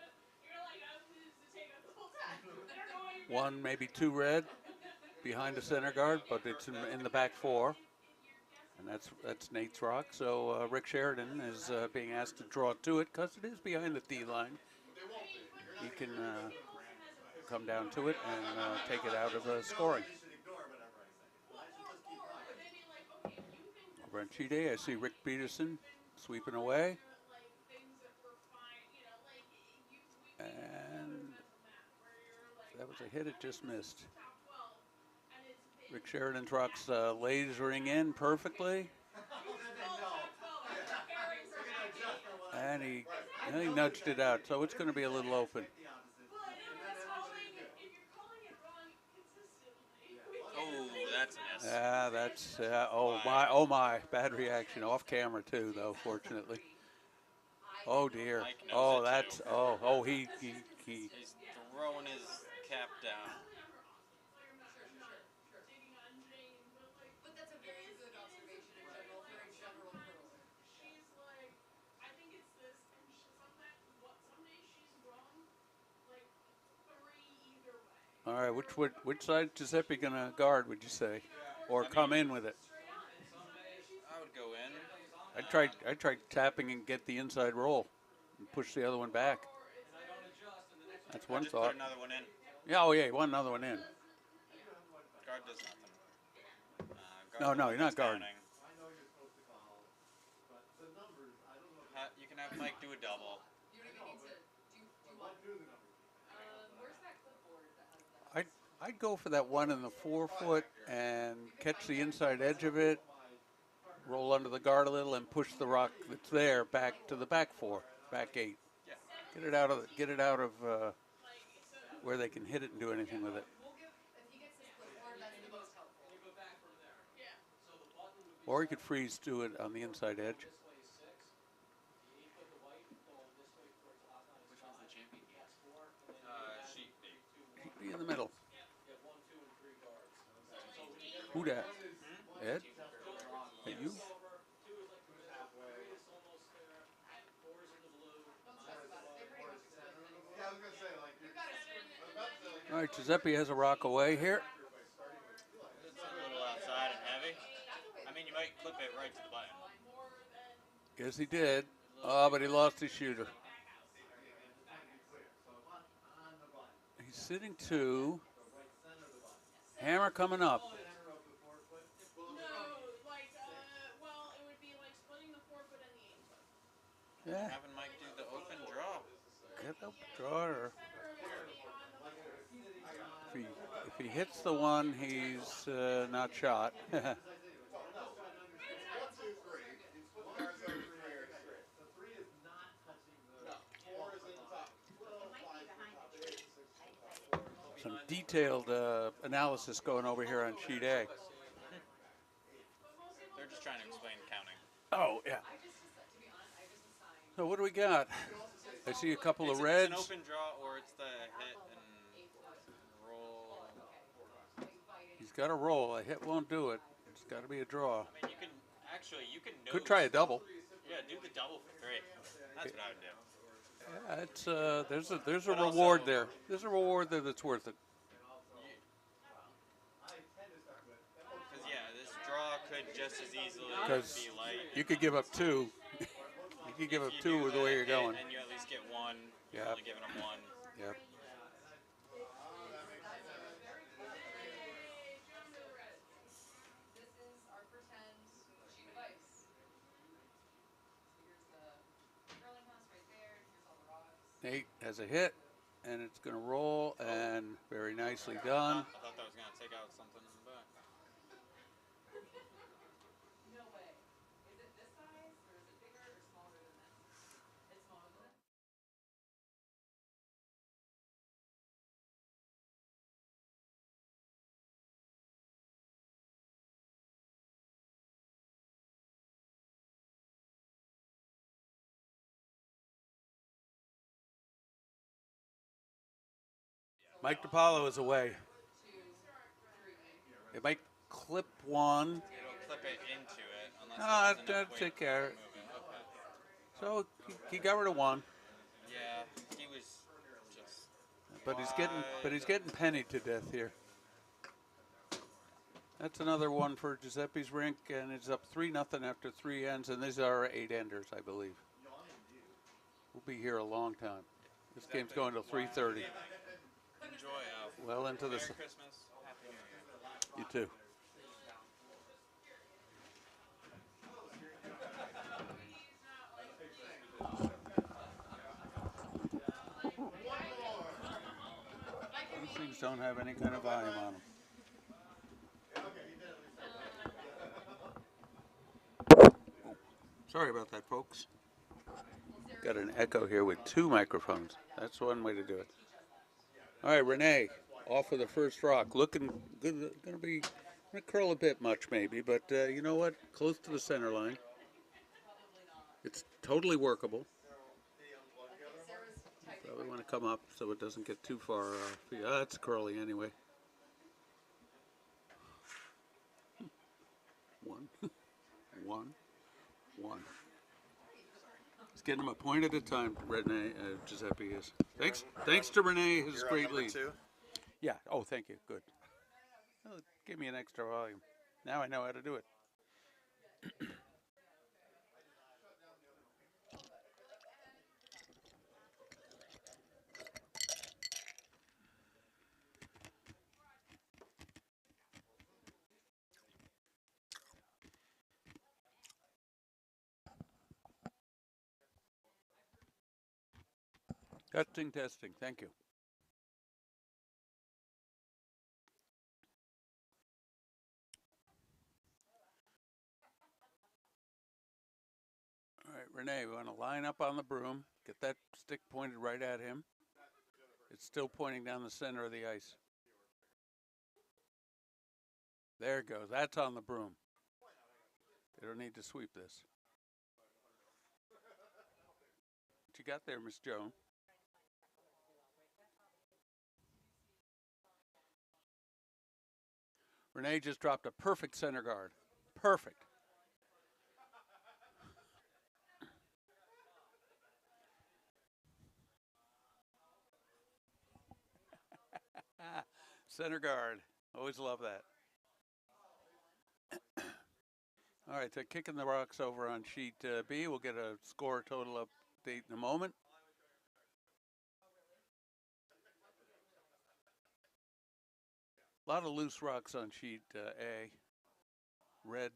One, maybe 2 red behind the center guard, but it's in the back 4, and that's Nate's rock. So Rick Sheridan is being asked to draw to it because it is behind the D line. He can come down to it and take it out of scoring. Over on sheet A, I see Rick Peterson sweeping away. And that was a hit, it just missed. Rick Sheridan's rock's lasering in perfectly. And he nudged it out, so it's going to be a little open. Oh, that's a miss. Yeah, that's, oh my, bad reaction. Off camera too, though, fortunately. Oh dear. Mike knows Oh, it, that's, too. he. He's throwing his cap down. But that's a very good observation in general for a general curler. All right, which side Giuseppe gonna guard? Would you say, or come in with it? I would go in. I tried tapping and get the inside roll, and push the other one back. That's one Just thought. put another one in. Yeah, oh yeah, you want another one in. Guard does nothing. No, you're not guarding. Counting. You can have Mike do a double. You don't even need to do one. Where's that clipboard that has that? I'd go for that one in the 4 foot and catch the inside edge of it, roll under the guard a little, and push the rock that's there back to the back 4, back 8. Yeah. Get it out of where they can hit it and do anything with it. We'll give, if he gets his clipboard, that's the most helpful. Or you could freeze to it on the inside edge. Which one's the champion game? Sheep B. She'd be in the middle. Who dat? Ed? Hey, you? Don't stress about it. They pretty much explain things. Yeah, I was gonna say like. We've got a screen. All right, Giuseppe has a rock away here. It's a little outside and heavy. I mean, you might clip it right to the button. Yes, he did. Oh, but he lost his shooter. He's sitting 2. Hammer coming up. Yeah, Having Mike do the open draw. get up, draw her. If he hits the one, he's not shot. Some detailed analysis going over here on sheet A. They're just trying to explain counting. Oh, yeah. To be honest, I just assigned So what do we got? I see a couple of It's reds. an open draw or it's the hit and roll. He's got a roll. A hit won't do it. It's got to be a draw. I mean, you can nose. Could try a double. Yeah, do the double for 3. That's what I would do. Yeah, it's there's a But also- reward there. There's a reward there that's worth it. Because this draw could just as easily 'Cause be light. You could give up 2. You could give up You 2 do with the way you're hit going. and you at least get 1. You're Yeah. only giving them 1. Yep. This is our pretend sheet of ice. So here's the curling house right there, and here's all the rocks. Nate has a hit. and it's going to roll, and very nicely done. I thought that was gonna take out something in the back. No way. Is it this size, or is it bigger or smaller than this? It's smaller than this? Mike DiPaolo is away. It might clip one. It'll clip it into it unless No, there's enough weight take to care. move it. Okay. So he got rid of one, Yeah, he was just. but he's getting pennied to death here. That's another one for Giuseppe's Rink, and it's up 3-0 after 3 ends, and these are 8 enders, I believe. We'll be here a long time. This game's going till 3:30. Enjoy. Well into the. Merry Christmas. Happy New Year. You too. These things don't have any kind of volume on them. Sorry about that, folks. Got an echo here with 2 microphones. That's one way to do it. All right, Renee, off of the first rock. Looking good. Going to curl a bit much maybe, but you know what? Close to the center line. It's totally workable. Probably want to come up so it doesn't get too far off. Yeah, it's curly anyway. 1, 1, 1. He's getting them a point at a time, Renee, Giuseppe is. Thanks to Renee, his You're great on number lead. 2? Yeah, oh, thank you, good. Well, give me an extra volume. Now I know how to do it. Testing, thank you. All right, Renee, we want to line up on the broom, get that stick pointed right at him. It's still pointing down the center of the ice. There it goes, that's on the broom. They don't need to sweep this. What you got there, Miss Joan? Renee just dropped a perfect center guard. Perfect. Center guard. Always love that. All right, so kicking the rocks over on sheet B. We'll get a score total update in a moment. A lot of loose rocks on sheet A. Red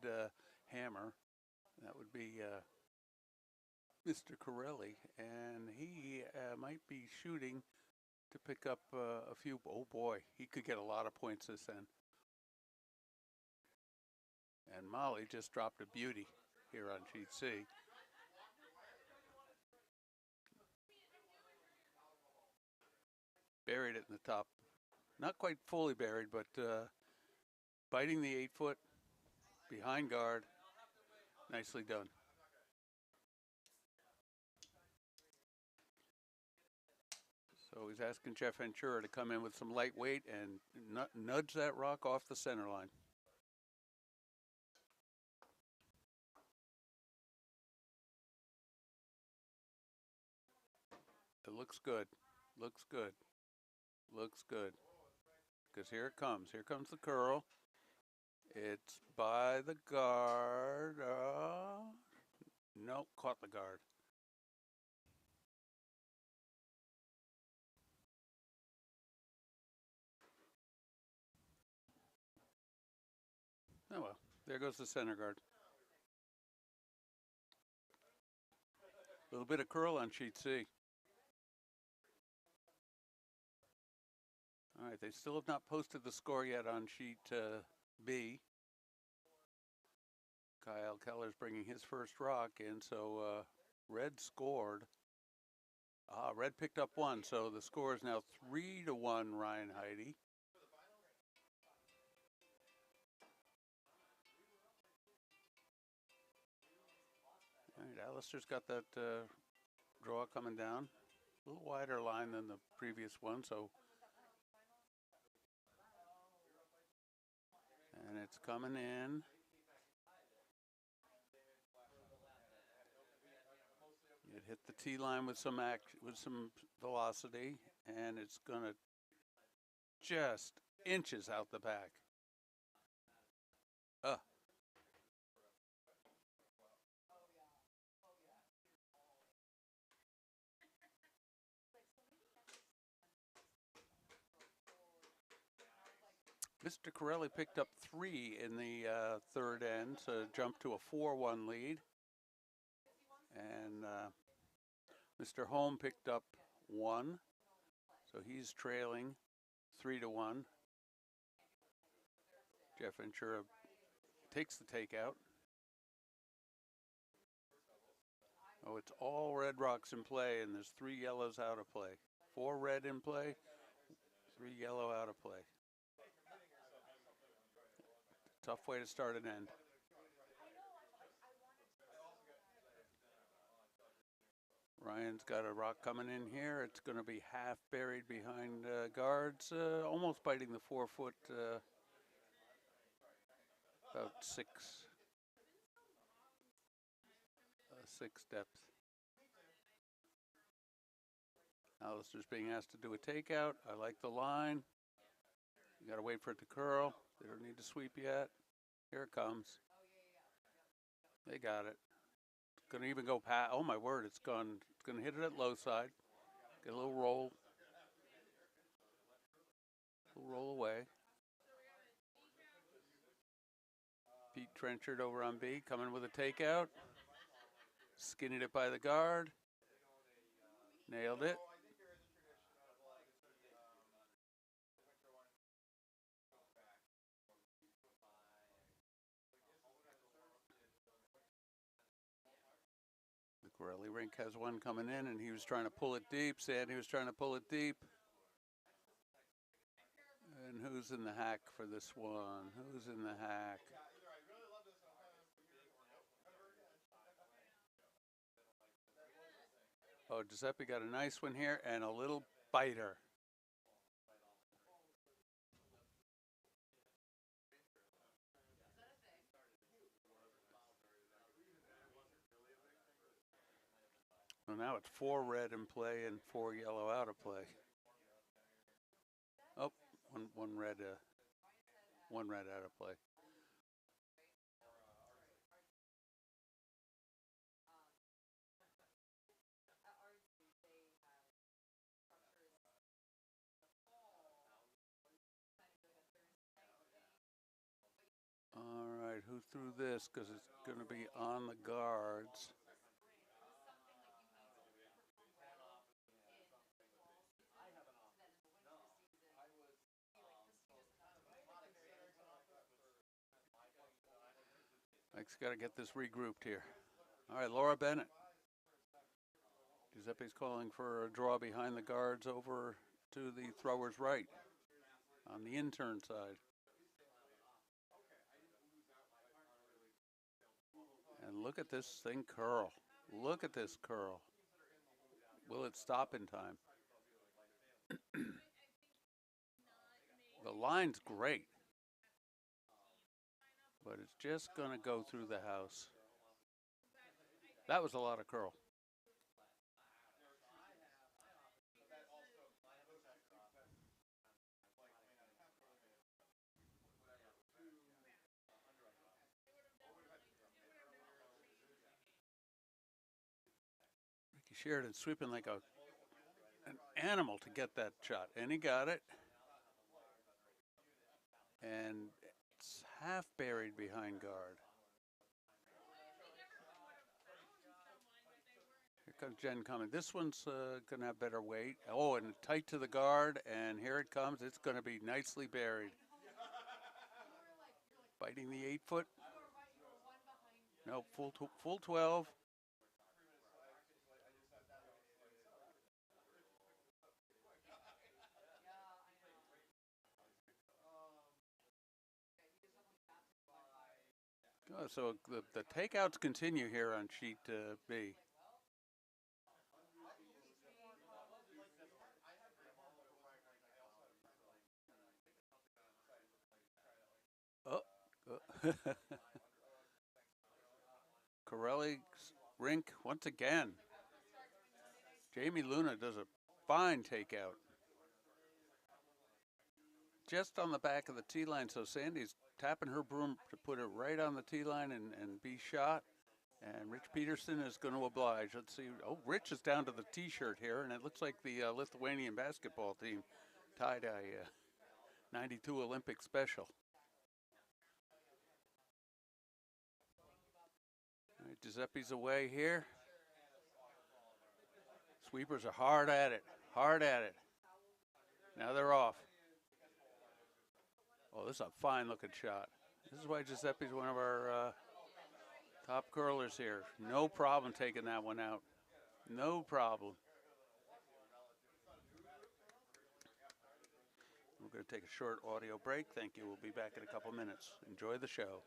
hammer. That would be Mr. Corelli, and he might be shooting to pick up a few. Oh boy, he could get a lot of points this end. And Molly just dropped a beauty here on sheet C. Buried it in the top. Not quite fully buried, but biting the 8-foot behind guard. Nicely done. So he's asking Jeff Ventura to come in with some lightweight and nudge that rock off the center line. It looks good. Looks good. Looks good. Because here it comes. Here comes the curl. It's by the guard. Nope, caught the guard. Oh well, there goes the center guard. A little bit of curl on sheet C. All right, they still have not posted the score yet on sheet B. Kyle Keller's bringing his first rock in, so red scored. Red picked up one, so the score is now 3-1 Ryan Heidi. All right, Alistair's got that draw coming down. A little wider line than the previous one, so. And it's coming in. It hit the tee line with some velocity, and it's gonna just inches out the back. Mr. Corelli picked up 3 in the third end to jump to a 4-1 lead. And Mr. Holm picked up 1, so he's trailing 3-1. Jeff Ventura takes the takeout. Oh, it's all red rocks in play, and there's 3 yellows out of play. 4 red in play, 3 yellow out of play. Tough way to start an end. Ryan's got a rock coming in here. It's going to be half buried behind guards, almost biting the 4 foot, about 6 depth. Alistair's being asked to do a takeout. I like the line. You got to wait for it to curl. They don't need to sweep yet. Here it comes. They got it. It's going to even go past. Oh my word! It's gone. It's going to hit it at low side. Get a little roll. Roll away. Pete Trenchard over on B, coming with a takeout. Skinning it by the guard. Nailed it. The Corelli rink has one coming in, and he was trying to pull it deep. Sandy was trying to pull it deep. And who's in the hack for this one? Who's in the hack? Oh, Giuseppe got a nice one here and a little biter. Well, now it's 4 red in play and 4 yellow out of play. Oh, one red out of play. All right, who threw this? Because it's going to be on the guards. Mike's got to get this regrouped here. All right, Laura Bennett. Giuseppe's calling for a draw behind the guards over to the thrower's right on the intern side. And look at this thing curl. Look at this curl. Will it stop in time? The line's great, but it's just going to go through the house. That was a lot of curl. Ricky Sheridan sweeping like an animal to get that shot, and he got it. And it's half buried behind guard. Here comes Jen coming. This one's going to have better weight. Oh, and tight to the guard, and here it comes. It's going to be nicely buried. Biting the 8-foot. No, full 12. So the takeouts continue here on sheet B. Oh, Corelli's rink once again. Jamie Luna does a fine takeout. Just on the back of the tee line, so Sandy's tapping her broom to put it right on the tee line and be shot. And Rich Peterson is going to oblige. Let's see. Oh, Rich is down to the T-shirt here, and it looks like the Lithuanian basketball team tied a 92 Olympic special. All right, Giuseppe's away here. Sweepers are hard at it, hard at it. Now they're off. Oh, this is a fine-looking shot. This is why Giuseppe's one of our top curlers here. No problem taking that one out. No problem. We're going to take a short audio break. Thank you. We'll be back in a couple minutes. Enjoy the show.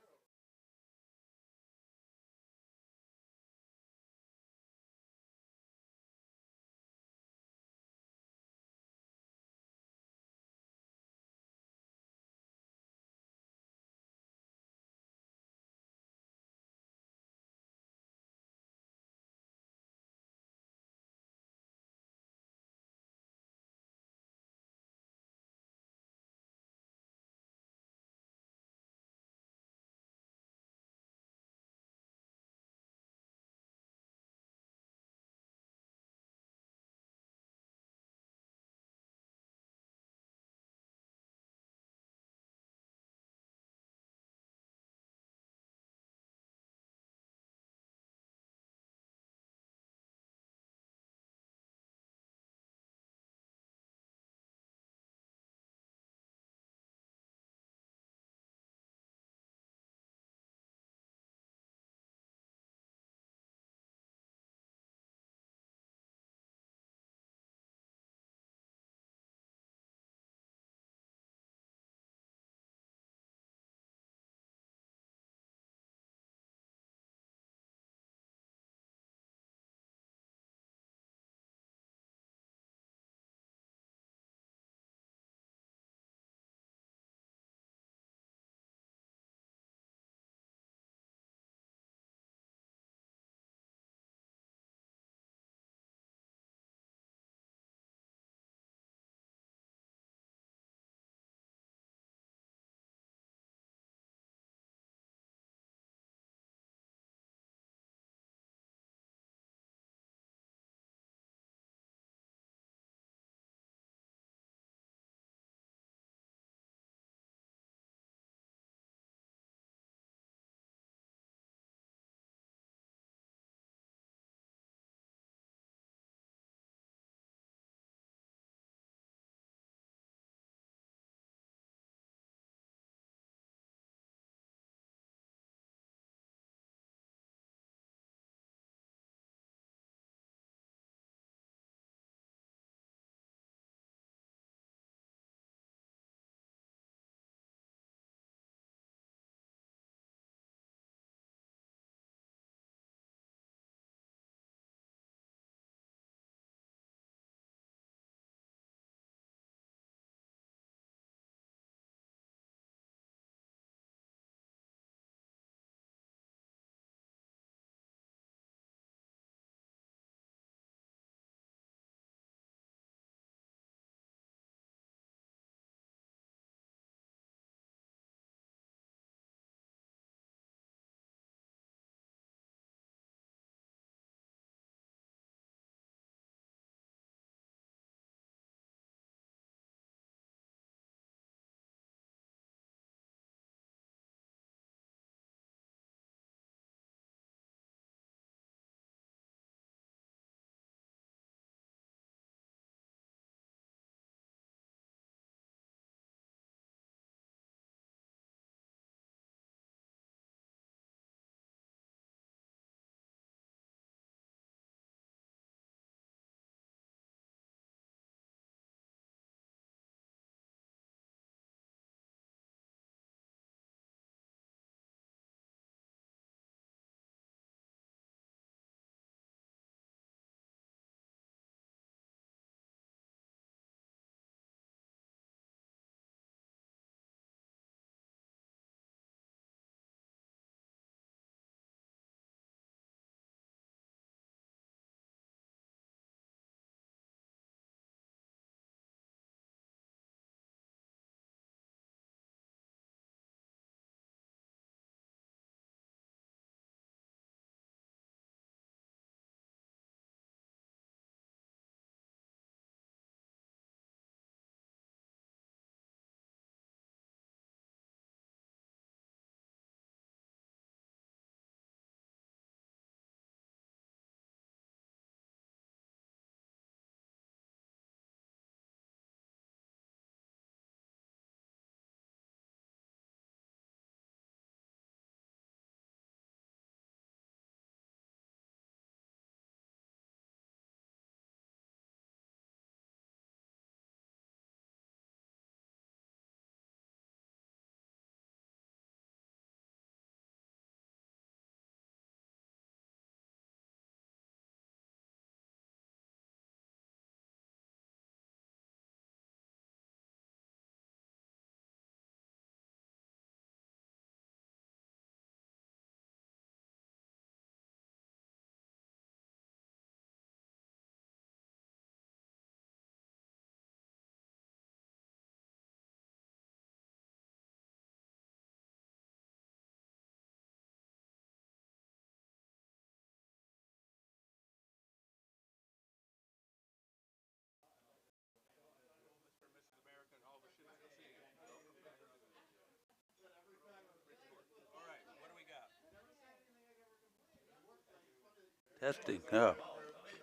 Testing. Oh,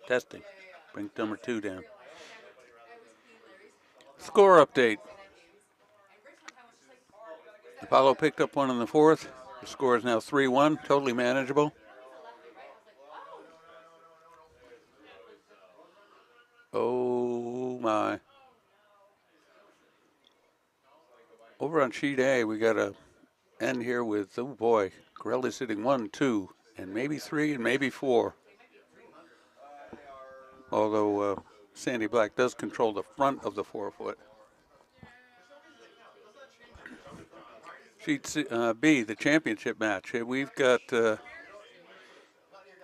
testing. Bring number 2 down. Score update. Apollo picked up one in the 4th. The score is now 3-1, totally manageable. Oh my. Over on sheet A, we got to end here with, oh boy, Corelli's hitting 1, 2, and maybe 3, and maybe 4. Although Sandy Black does control the front of the 4-foot. Sheet B, the championship match. We've got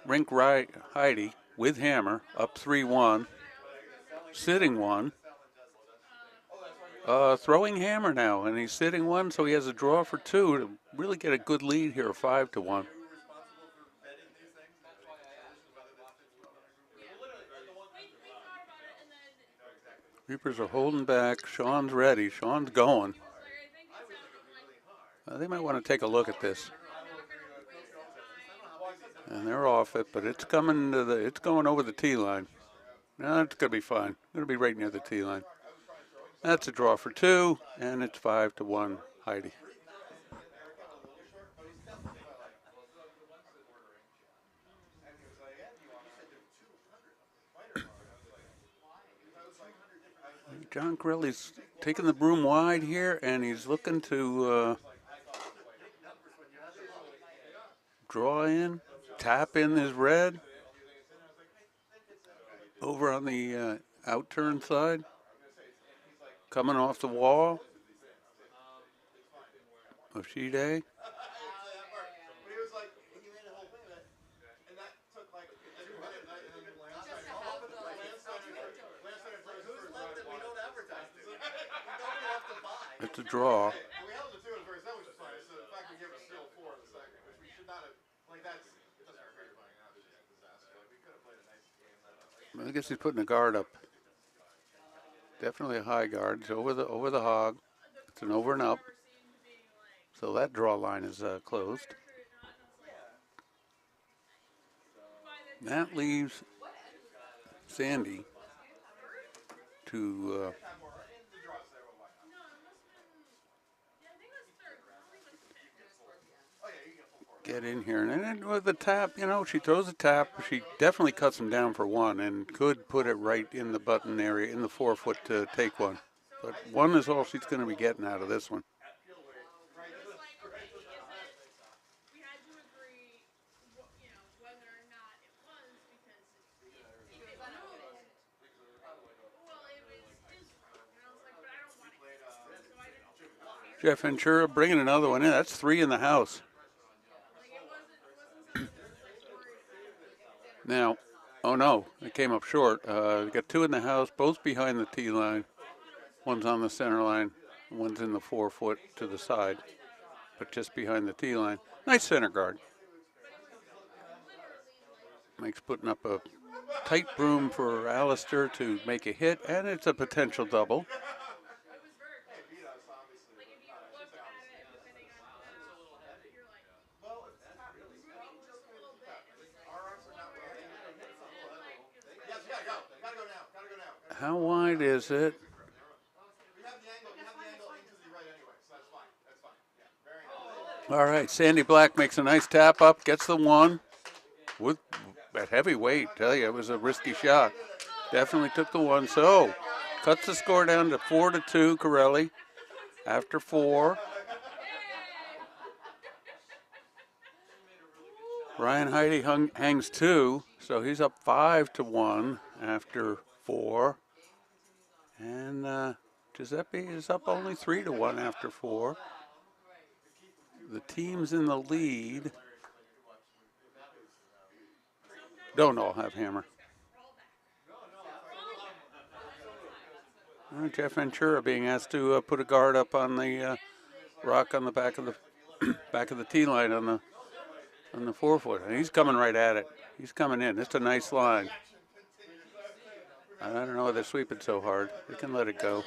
Rink Heidi with hammer up 3-1, sitting 1, throwing hammer now, and he's sitting 1, so he has a draw for 2 to really get a good lead here, 5-1. Reapers are holding back. Sean's ready. Sean's going. They might want to take a look at this. And they're off it, but it's coming to it's going over the tee line. No, it's gonna be fine. It'll be right near the tee line. That's a draw for 2, and it's 5-1 Heidi. John Corelli's taking the broom wide here, and he's looking to draw in, tap in his red. Over on the out-turn side, coming off the wall of sheet A. It's a draw. I guess he's putting a guard up. Definitely a high guard. It's over the hog. It's an over and up. So that draw line is closed. That leaves Sandy to get in here. And then with the tap, you know, she throws a tap. She definitely cuts him down for 1 and could put it right in the button area, in the 4-foot to take 1. But 1 is all she's going to be getting out of this one. Jeff Ventura bringing another one in. That's 3 in the house. Now, oh no, it came up short. We got 2 in the house, both behind the tee line. One's on the center line, one's in the 4-foot to the side, but just behind the tee line. Nice center guard. Mike's putting up a tight broom for Alistair to make a hit, and it's a potential double. How wide is it? All right, Sandy Black makes a nice tap up, gets the 1 with that heavy weight. Tell you, it was a risky shot. Definitely took the 1. So cuts the score down to 4-2 Corelli after 4. Ryan Heidi hangs 2, so he's up 5-1 after 4. And Giuseppe is up only 3-1 after 4. The teams in the lead don't all have hammer. Jeff Ventura being asked to put a guard up on the rock on the back of the back of the tee line on the 4-foot, and he's coming right at it. He's coming in. It's a nice line. I don't know why they're sweeping so hard. They can let it go.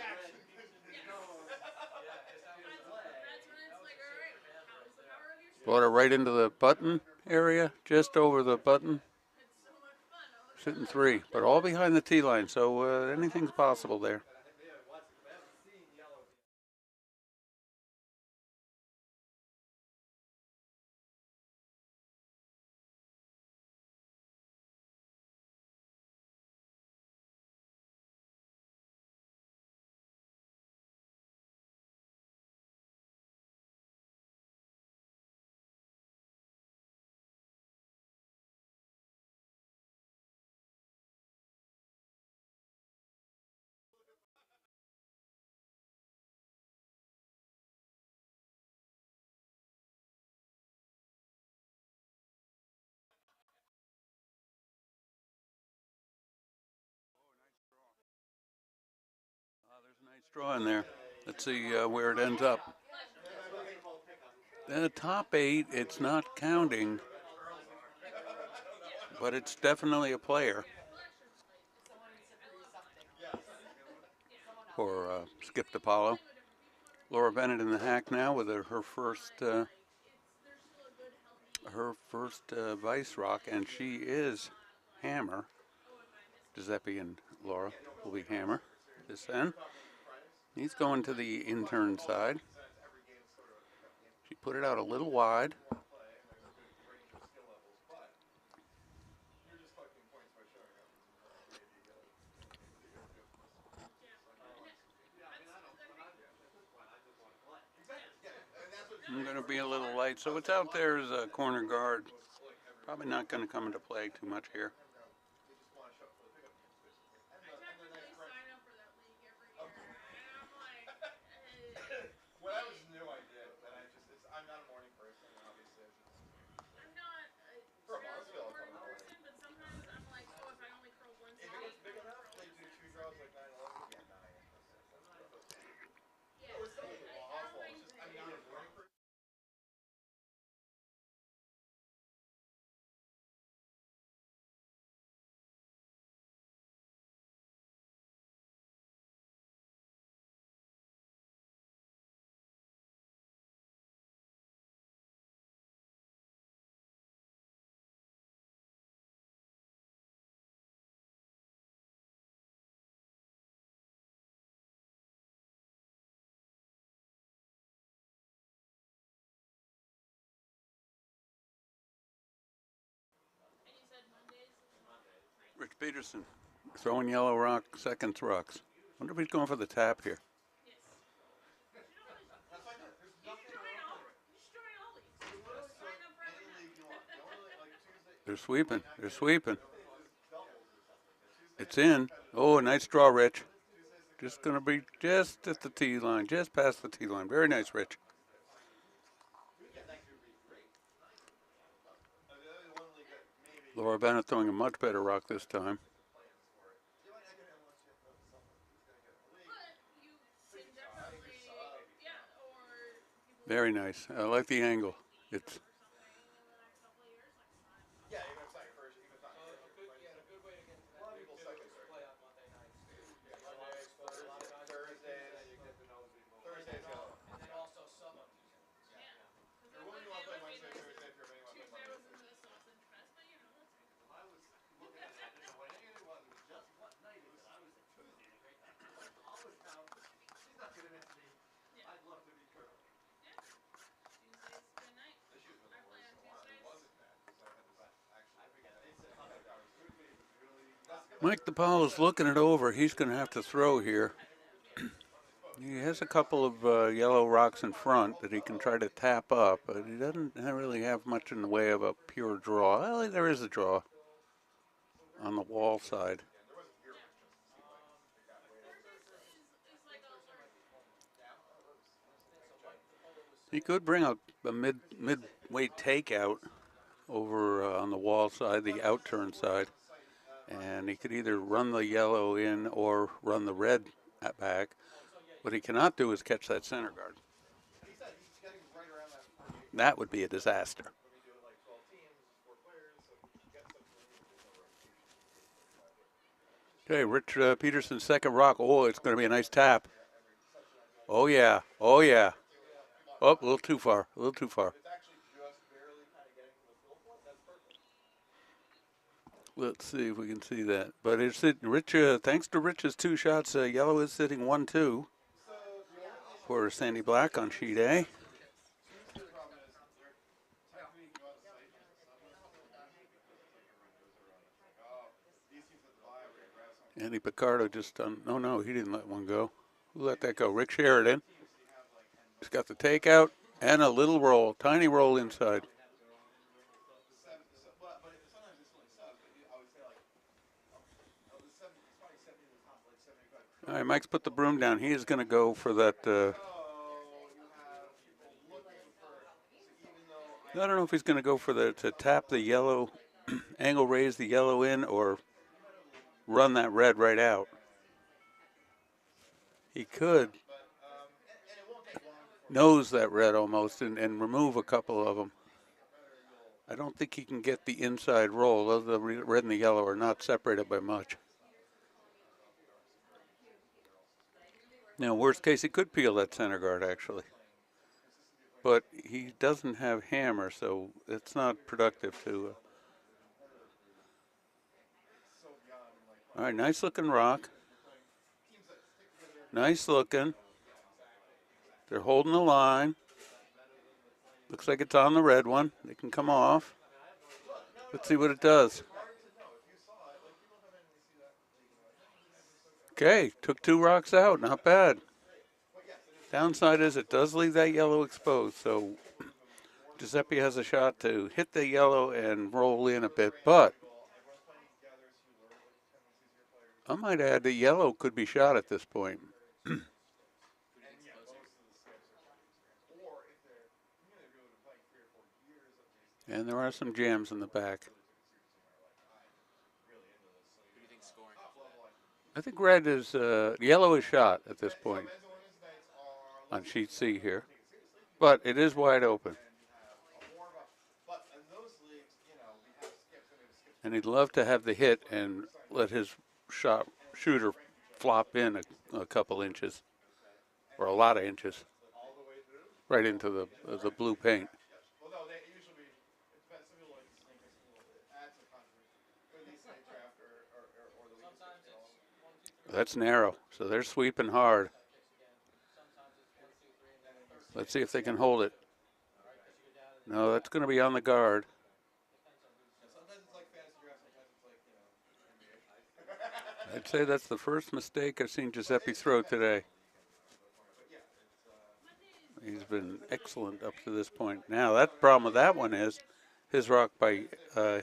Brought it right into the button area, just over the button. sitting 3, but all behind the tee line, so anything's possible there. There's a nice draw in there. Let's see where it ends up. The top 8, it's not counting, but it's definitely a player for Skip DiPaolo. Laura Bennett in the hack now with her first Vice Rock, and she is Hammer. Giuseppe and Laura will be Hammer this end. He's going to the intern side. She put it out a little wide. I'm going to be a little light, so it's out there as a corner guard. Probably not going to come into play too much here. When I was new, I did, and I'm not a morning person, obviously. I'm not For a a Mossville, morning person, but sometimes I'm like, oh, if I only curl one if it side, was big enough, they do 2 draws like 9/11. Yeah, 9. yeah. It was still awful. It's just, I'm not a morning person. Rich Peterson throwing yellow rock, seconds rocks. Wonder if he's going for the tap here. They're sweeping. They're sweeping. It's in. Oh, nice draw, Rich. Just going to be just at the tee line, just past the tee line. Very nice, Rich. Laura Bennett throwing a much better rock this time. Very nice. I like the angle. It's Yeah, even if it's not your first, even if it's not your first. A good way to get into A lot of that people big second picture start. play on Monday nights. Mondays, Thursdays, you get the nosebleed moment. Thursdays, yellow. And then also sub on Tuesday. Or when you want to play Wednesday, Thursday, if you're anyone want to play Monday. I was looking at it, I didn't know what any of it was. It was just what night is it? I was at Tuesday, a great night. Always down. She's not gonna miss me. I'd love to be curly. This year's been the worst in a while. It wasn't bad, because I had this actually. I forget. They said Tuesday was really. Mike DiPaolo's looking it over. He's going to have to throw here. He has a couple of yellow rocks in front that he can try to tap up, but he doesn't really have much in the way of a pure draw. Well, there is a draw on the wall side. He could bring a mid-weight takeout over on the wall side, the out-turn side, and he could either run the yellow in or run the red back. What he cannot do is catch that center guard. That would be a disaster. Okay, Rich Peterson's second rock. Oh, it's going to be a nice tap. Oh, yeah. Oh, yeah. Oh, a little too far. A little too far. A Let's see if we can see that. But it's Rich. Thanks to Rich's 2 shots, yellow is sitting 1-2 for Sandy Black on sheet A. Andy Picardo just done. No, he didn't let one go. Who let that go? Rick Sheridan. He's got the takeout and a little roll, tiny roll inside. All right, Mike's put the broom down. He is going to go for that. I don't know if he's going to go for to tap the yellow, angle raise the yellow in, or run that red right out. He could nose that red almost and remove a couple of them. I don't think he can get the inside roll. The red and the yellow are not separated by much. Now, worst case, he could peel that center guard, actually. But he doesn't have hammer, so it's not productive to... All right, nice looking rock. Nice looking. They're holding the line. Looks like it's on the red one. They can come off. Let's see what it does. Okay, took 2 rocks out. Not bad. Downside is it does leave that yellow exposed, so Giuseppe has a shot to hit the yellow and roll in a bit, but I might add the yellow could be shot at this point. And there are some jams in the back. I think red is, yellow is shot at this point on sheet C here. But it is wide open. And he'd love to have the hit and let his shooter flop in a couple inches, or a lot of inches, right into the blue paint. That's narrow, so they're sweeping hard. Let's see if they can hold it. No, that's going to be on the guard. I'd say that's the first mistake I've seen Giuseppe throw today. He's been excellent up to this point. Now, that problem with that one is his rock, by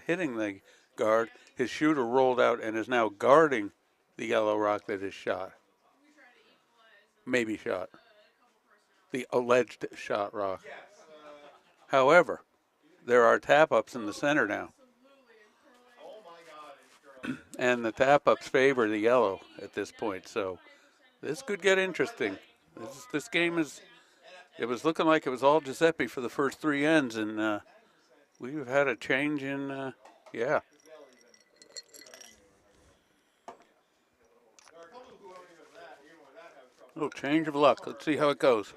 hitting the guard, his shooter rolled out and is now guarding the yellow rock that is shot. Maybe shot. The alleged shot rock. However, there are tap-ups in the center now. And the tap-ups favor the yellow at this point, so this could get interesting. This game is, it was looking like it was all Giuseppe for the first 3 ends, and we've had a change in, yeah. A little change of luck. Let's see how it goes.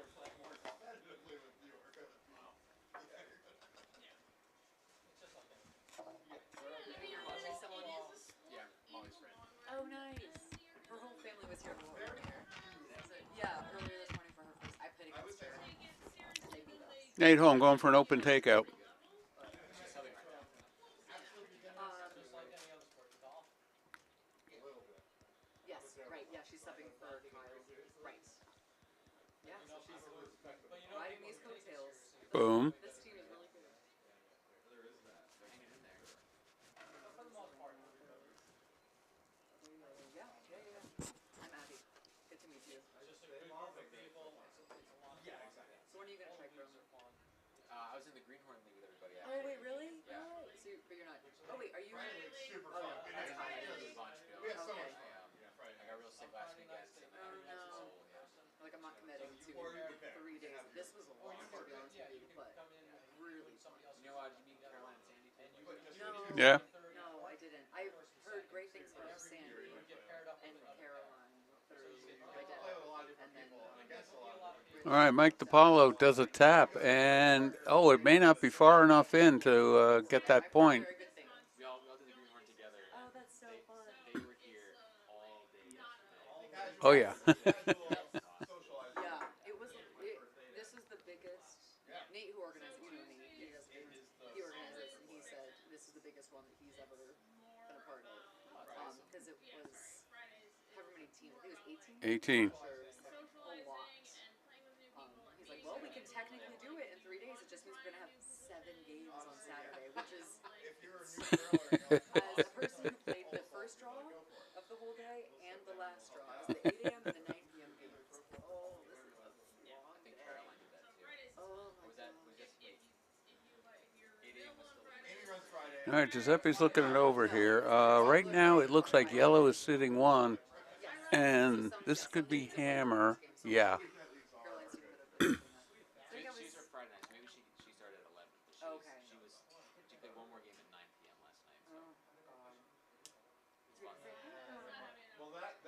Oh, nice. Her whole family was here earlier. Yeah, earlier this morning for her first. I played against her. They beat us. Nate Holm going for an open takeout. Yes, right. Yeah, she's subbing for Kyle. Right. Yeah, so she's riding these coattails. Boom. This team is really good. Yeah. I'm Abby. Good to meet you. So when are you going to try Chrome? I was in the Greenhorn League with everybody. Oh, wait, really? Yeah. So, but you're not. Oh, wait, are you in? Oh, that's fine. Okay. I got real sick last weekend. Oh, no. Like, I'm not committing to 3 days. This was a long, to be honest with you, but really fun. You know, did you meet Caroline and Sandy too? No. Yeah. No, I didn't. I heard great things about Sandy and Caroline through my dad. And then, All right, Mike DiPaolo does a tap, and it may not be far enough in to get that point. very good things. We all did the Greenhorn together. Oh, Oh yeah. Yeah, it was. This was the biggest. Nate, who organized it, you know Nate, he organized this, and he said this is the biggest one that he's ever been a part of. Because it was however many teams. I think it was 18. 18. There's like a lot. He's like, well, we can technically do it in 3 days. It just means we're gonna have 7 games on Saturday, which is as a person who played the first draw of the whole day and the last draw, it was the 8 a.m. and the 9 p.m. games. Oh, this is a long day. Oh my god. Amy runs Friday. All right, Giuseppe's looking it over here. Right now, it looks like yellow is sitting 1, and this could be hammer. Yeah. Caroline's doing a bit of it. I think I was. She's her Friday nights. Maybe she started at 11. But Okay. She played one more game at 9 p.m. last night. So. Well, that's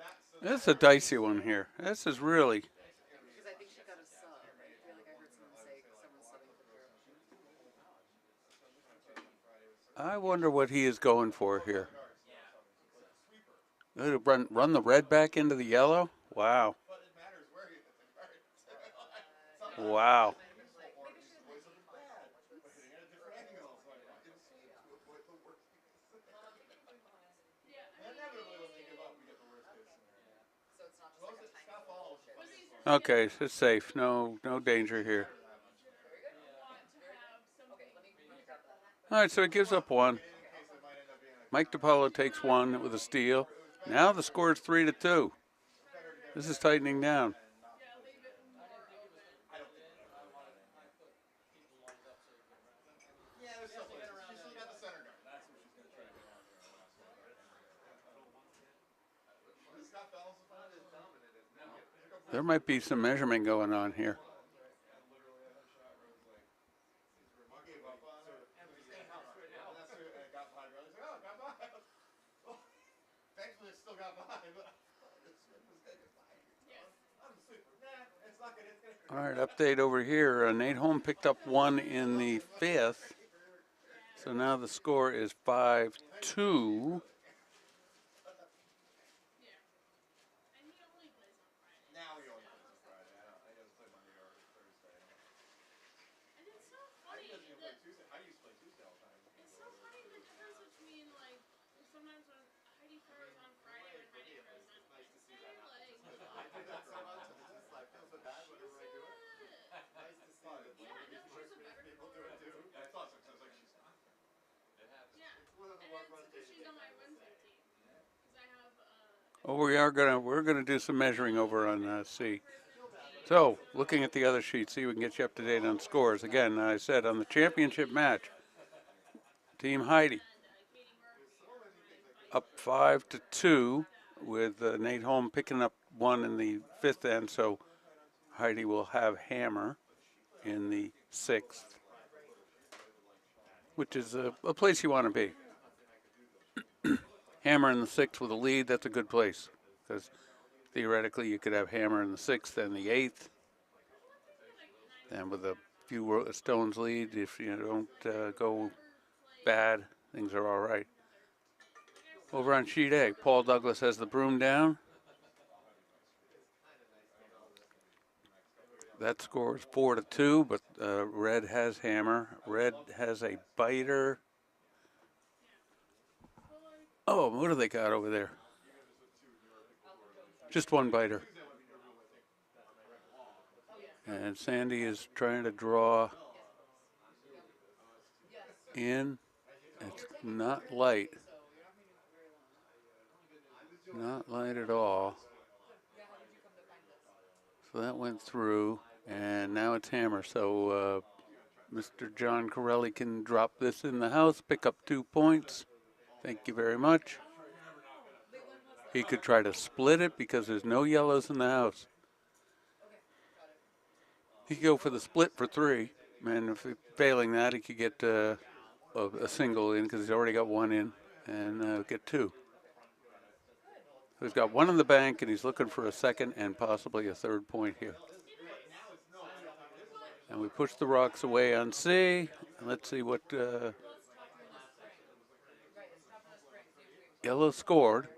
This is a dicey one here. This is really. Because I think she got a sub. I feel like I heard someone say someone's subbing for her. I wonder what he is going for here. Run the red back into the yellow? Wow. Wow. So it's not just like a tiny little shit. Okay, it's safe. No danger here. Okay, let me grab that. All right, so it gives up 1. Mike DiPaolo takes 1 with a steal. Now the score is 3-2. This is tightening down. yeah, there's still places. She's still got the center guard. That's what she's gonna try to go on there last one. Scott Fellows is fine. There might be some measurement going on here. Literally, I had a shot where it was like, I gave up on her. And the same house right now. And that's who got by. I was like, oh, got by. Well, thankfully, it still got by. But this was good. I'm super. Nah, it's not good. It's gonna. All right, update over here. Nate Holm picked up 1 in the 5th. So now the score is 5-2. Now he only plays on Friday. I don't. He doesn't play Monday or Thursday. And it's so He funny doesn't even that play Tuesday. I used to play Tuesday all the time. it's so funny the difference between like sometimes when Heidi throws on Friday and Heidi throws on Wednesday, like I do that so much, and it's just, I feel so bad whenever I do it. Nice to see that yeah, no, she's a better people do it too. I thought so because I was like, she's not. yeah. It's one of the And more it's fun because things. she's on my Wednesday team. Because I have Oh, we're gonna do some measuring over on C. So, looking at the other sheet, see if we can get you up to date on scores. Again, I said on the championship match, Team Heidi up 5-2 with Nate Holm picking up 1 in the 5th end. So Heidi will have hammer in the 6th, which is a place you want to be. Hammer in the 6th with a lead, that's a good place. Because theoretically you could have hammer in the 6th and the 8th. And with a few stones lead, if you don't go bad, things are all right. Over on sheet A, Paul Douglas has the broom down. That score is 4-2, but red has hammer. Red has a biter. Oh, what do they got over there? Just 1 biter. And Sandy is trying to draw in. It's not light. Not light at all. So that went through, and now it's hammer. So Mr. John Corelli can drop this in the house, pick up 2 points. Thank you very much. He could try to split it because there's no yellows in the house. He could go for the split for 3, and if failing that, he could get a single in because he's already got 1 in, and get 2. So he's got 1 in the bank, and he's looking for a 2nd and possibly a 3rd point here. And we push the rocks away on C. And let's see what yellow scored.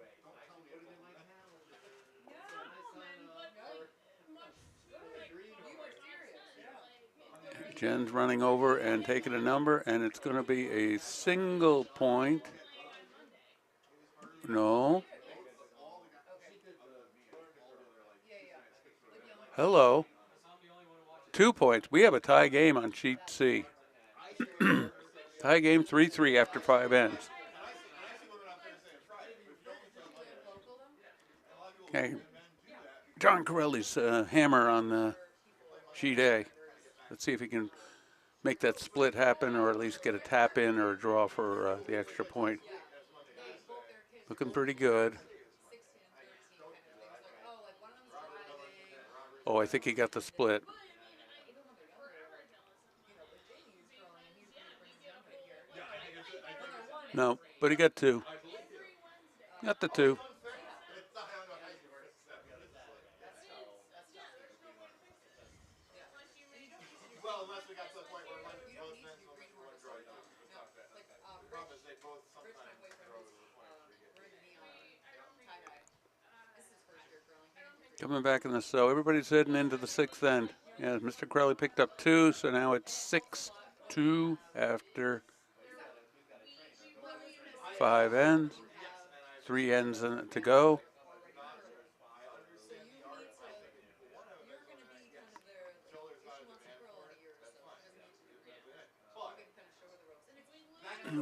Jen's running over and taking a number, and it's going to be a single point. No. Hello. 2 points. We have a tie game on sheet C. Tie game 3-3 after 5 ends. Okay. John Corelli's hammer on sheet A. Let's see if he can make that split happen, or at least get a tap in or a draw for the extra point. Looking pretty good. Oh, I think he got the split. No, but he got 2. Got the 2. Well, unless we got to the point where like both men will make one draw. You don't talk that. The problem is they both sometimes throw to the point where you get. Coming back in the so everybody's heading into the 6th end. Yeah, Mr. Corelli picked up 2, so now it's 6-2 after 5 ends. 3 ends to go.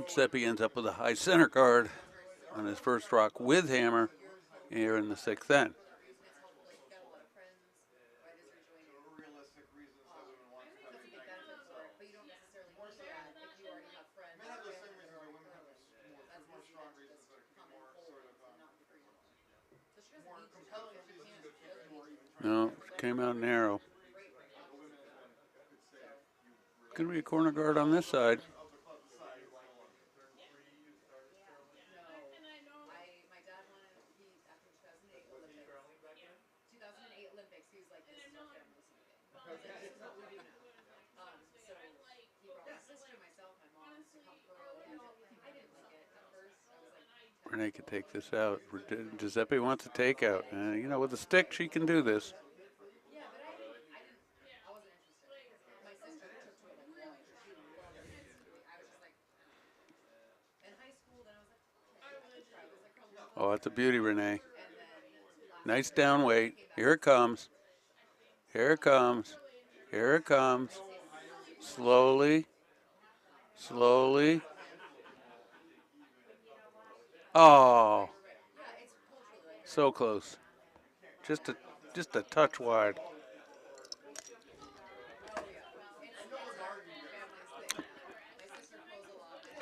Seppi ends up with a high center guard on his first rock with hammer here in the 6th end. Realistic reasons that women want to have more so. Men have those same reasons, but women have more strong reasons that it can be more sort of more compelling reasons if you are even trying. No, came out narrow. Gonna be a corner guard on this side. Renee could take this out. Giuseppe wants a takeout. You know, with a stick, she can do this. Oh, that's a beauty, Renee. Nice down weight. Here it comes. Here it comes. Here it comes. Slowly. Slowly. Oh. So close. Just a touch wide.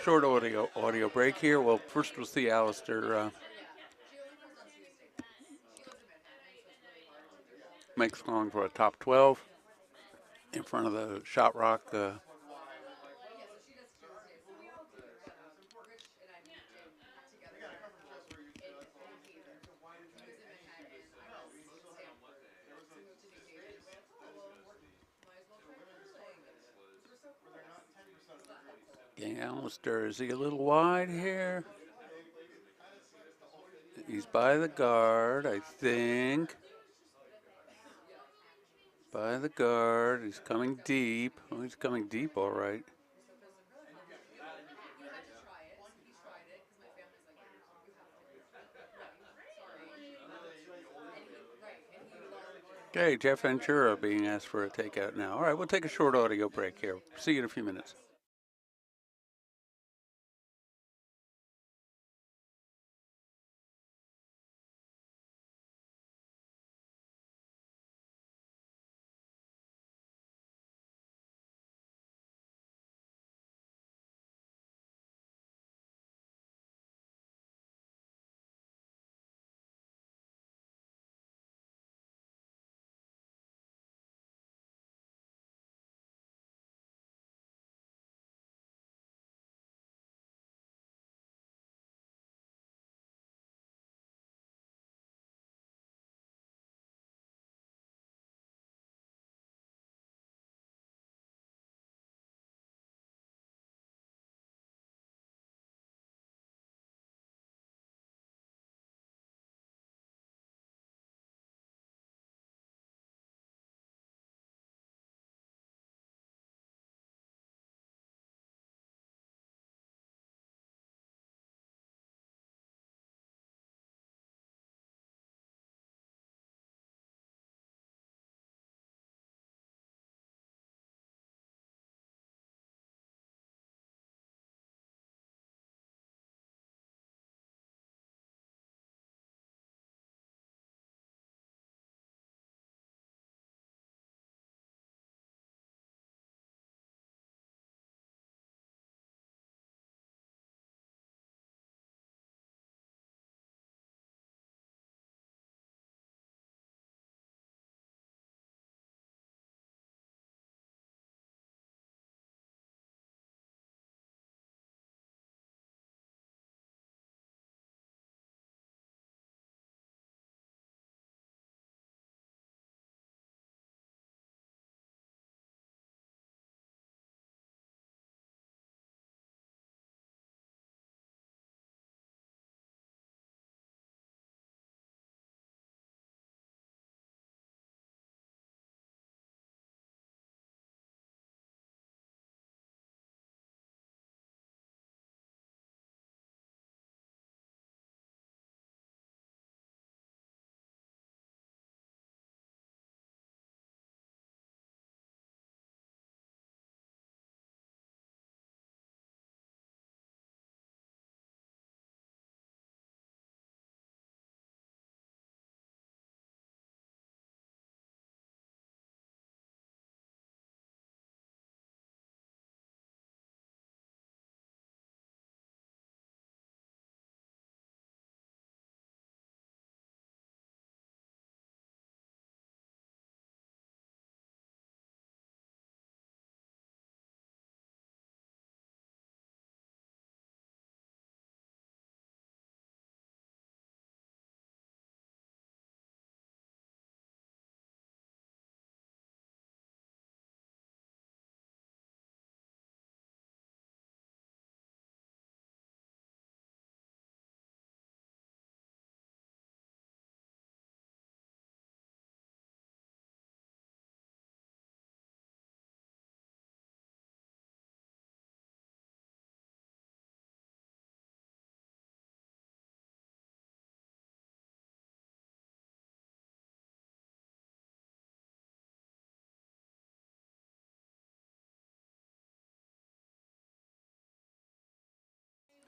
Short audio break here. Well, first we'll see Alistair make song for a top 12 in front of the Shot Rock. Alistair, is he a little wide here? He's by the guard, I think. By the guard. He's coming deep. Oh, he's coming deep, all right. Okay, Jeff Ventura being asked for a takeout now. All right, we'll take a short audio break here. See you in a few minutes.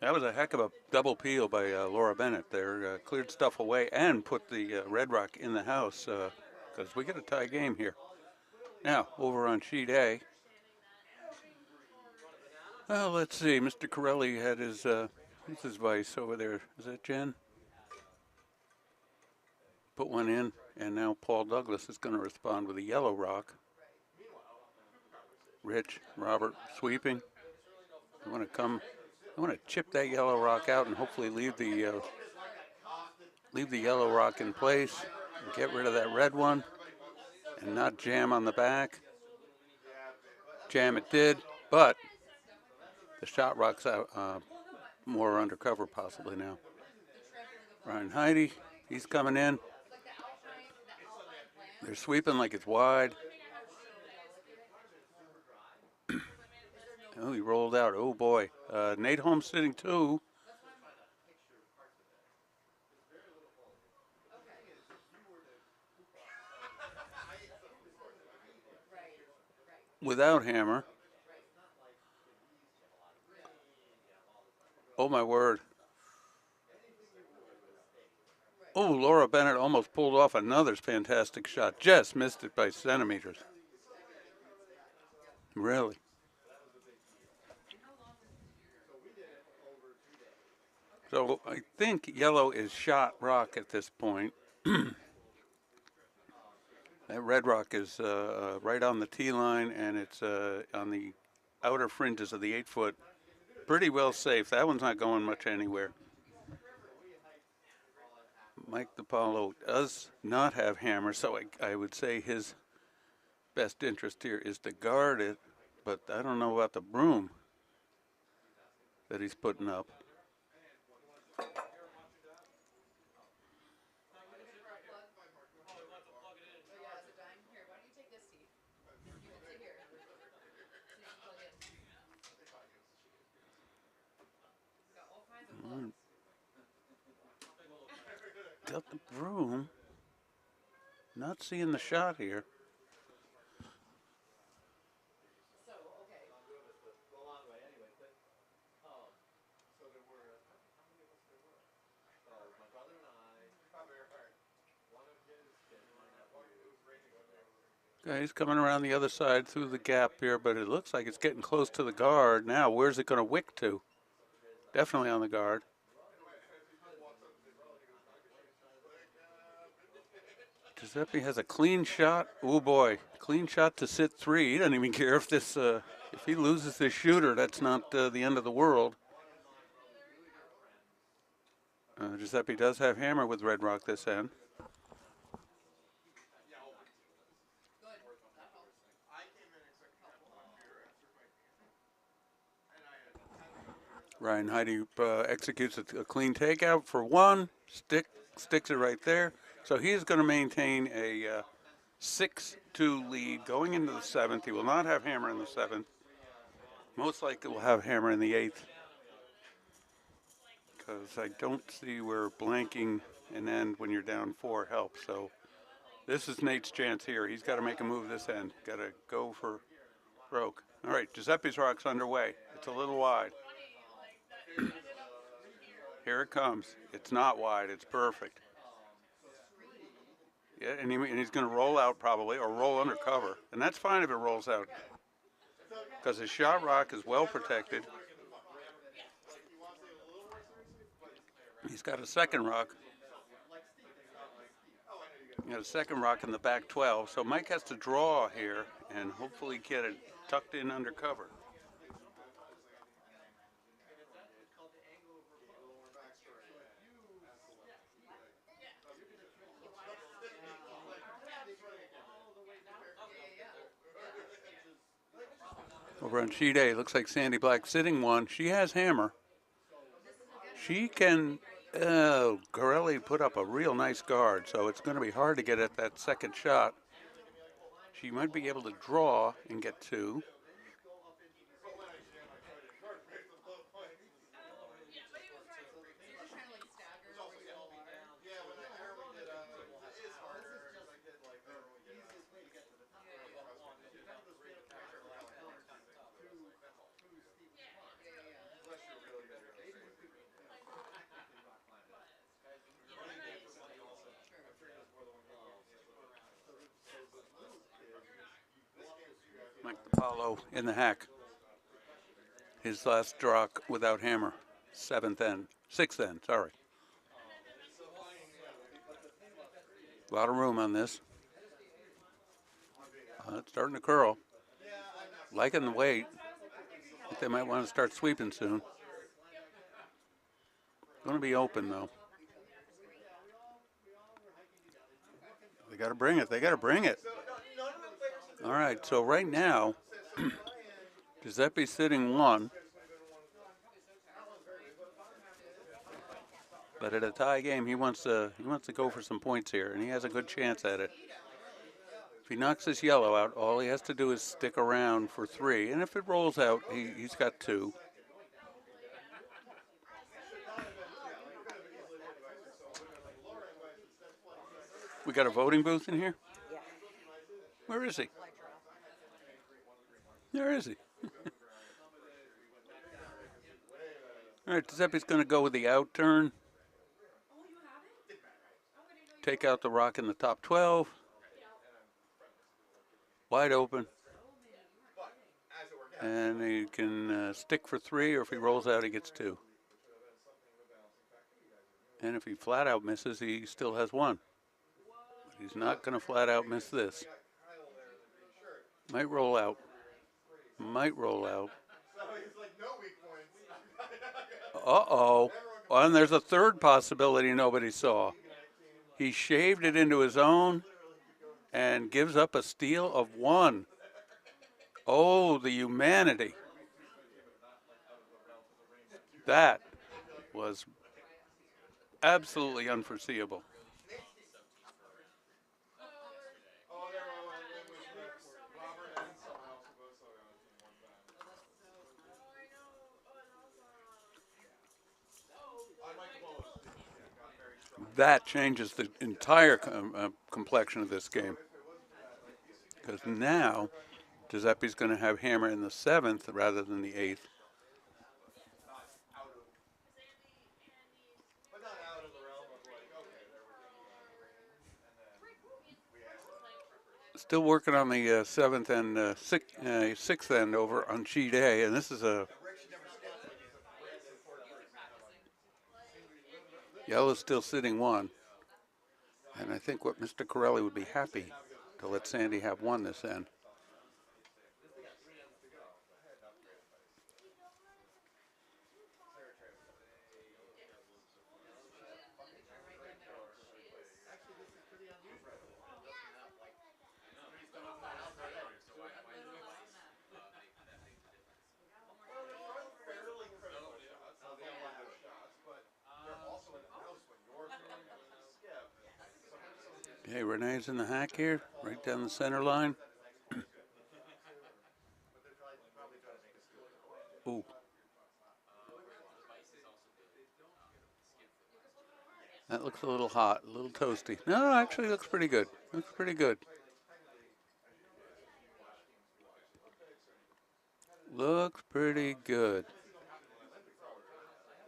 That was a heck of a double peel by Laura Bennett there. Cleared stuff away and put the Red Rock in the house because we get a tie game here. Now, over on sheet A. Well, let's see. Mr. Corelli had his, what's his vice over there? Is that Jen? Put one in, and now Paul Douglas is going to respond with a yellow rock. Rich, Robert, sweeping. I want to chip that yellow rock out and hopefully leave the yellow rock in place and get rid of that red one and not jam on the back. Jam it did, but the shot rock's out, more undercover possibly now. Ryan Heidi, he's coming in. They're sweeping like it's wide. Oh, he rolled out. Oh, boy. Nate Holmes sitting 2. Without hammer. Oh, my word. Oh, Laura Bennett almost pulled off another fantastic shot. Just missed it by centimeters. Really. So I think yellow is shot rock at this point. That red rock is right on the tee line, and it's on the outer fringes of the 8-foot. Pretty well safe. That one's not going much anywhere. Mike DiPaolo does not have hammer, so I would say his best interest here is to guard it, but I don't know about the broom that he's putting up. Got the broom. Not seeing the shot here. Okay, he's coming around the other side through the gap here, but it looks like it's getting close to the guard. Now, where's it going to wick to? Definitely on the guard. Giuseppe has a clean shot. Oh boy, clean shot to sit 3. He doesn't even care if this, if he loses this shooter, that's not the end of the world. Giuseppe does have hammer with red rock this end. Ryan Heidi executes a clean takeout for 1. Sticks it right there. So he's going to maintain a 6-2 lead going into the 7th. He will not have hammer in the 7th. Most likely will have hammer in the 8th. Because I don't see where blanking an end when you're down 4 helps. So this is Nate's chance here. He's got to make a move this end. Got to go for broke. All right, Giuseppe's rock's underway. It's a little wide. Here it comes. It's not wide. It's perfect. Yeah, and he's going to roll out probably, or roll under cover. And that's fine if it rolls out, because his shot rock is well protected. He's got a second rock. He got a second rock in the back 12. So Mike has to draw here and hopefully get it tucked in under cover. Over on sheet A, looks like Sandy Black sitting 1. She has hammer. She can, Corelli put up a real nice guard, so it's going to be hard to get at that second shot. She might be able to draw and get 2. Apollo in the hack. His last draw without hammer. 6th end, sorry. A lot of room on this. It's starting to curl. Liking the weight. I think they might want to start sweeping soon. Going to be open though. They got to bring it. They got to bring it. All right. So right now, Giuseppe's sitting 1. But at a tie game, he wants to go for some points here, and he has a good chance at it. If he knocks this yellow out, all he has to do is stick around for 3, and if it rolls out, he's got 2. We got a voting booth in here? Yeah. Where is he? Where is he? All right, Giuseppe's going to go with the out turn. Take out the rock in the top 12. Wide open. And he can stick for 3, or if he rolls out, he gets 2. And if he flat out misses, he still has 1. But he's not going to flat out miss this. Might roll out. Might roll out. Uh-oh. Well, and there's a third possibility nobody saw. He shaved it into his own and gives up a steal of 1. Oh, the humanity. That was absolutely unforeseeable. That changes the entire complexion of this game. Because now, Giuseppe's going to have hammer in the 7th rather than the 8th. Still working on the 7th and 6th end over on sheet A, and this is a yellow's still sitting 1, and I think what Mr. Corelli would be happy to let Sandy have 1 this end. Okay, Renee's in the hack here, right down the center line. Ooh. That looks a little hot, a little toasty. No, actually looks pretty good. Looks pretty good. Looks pretty good.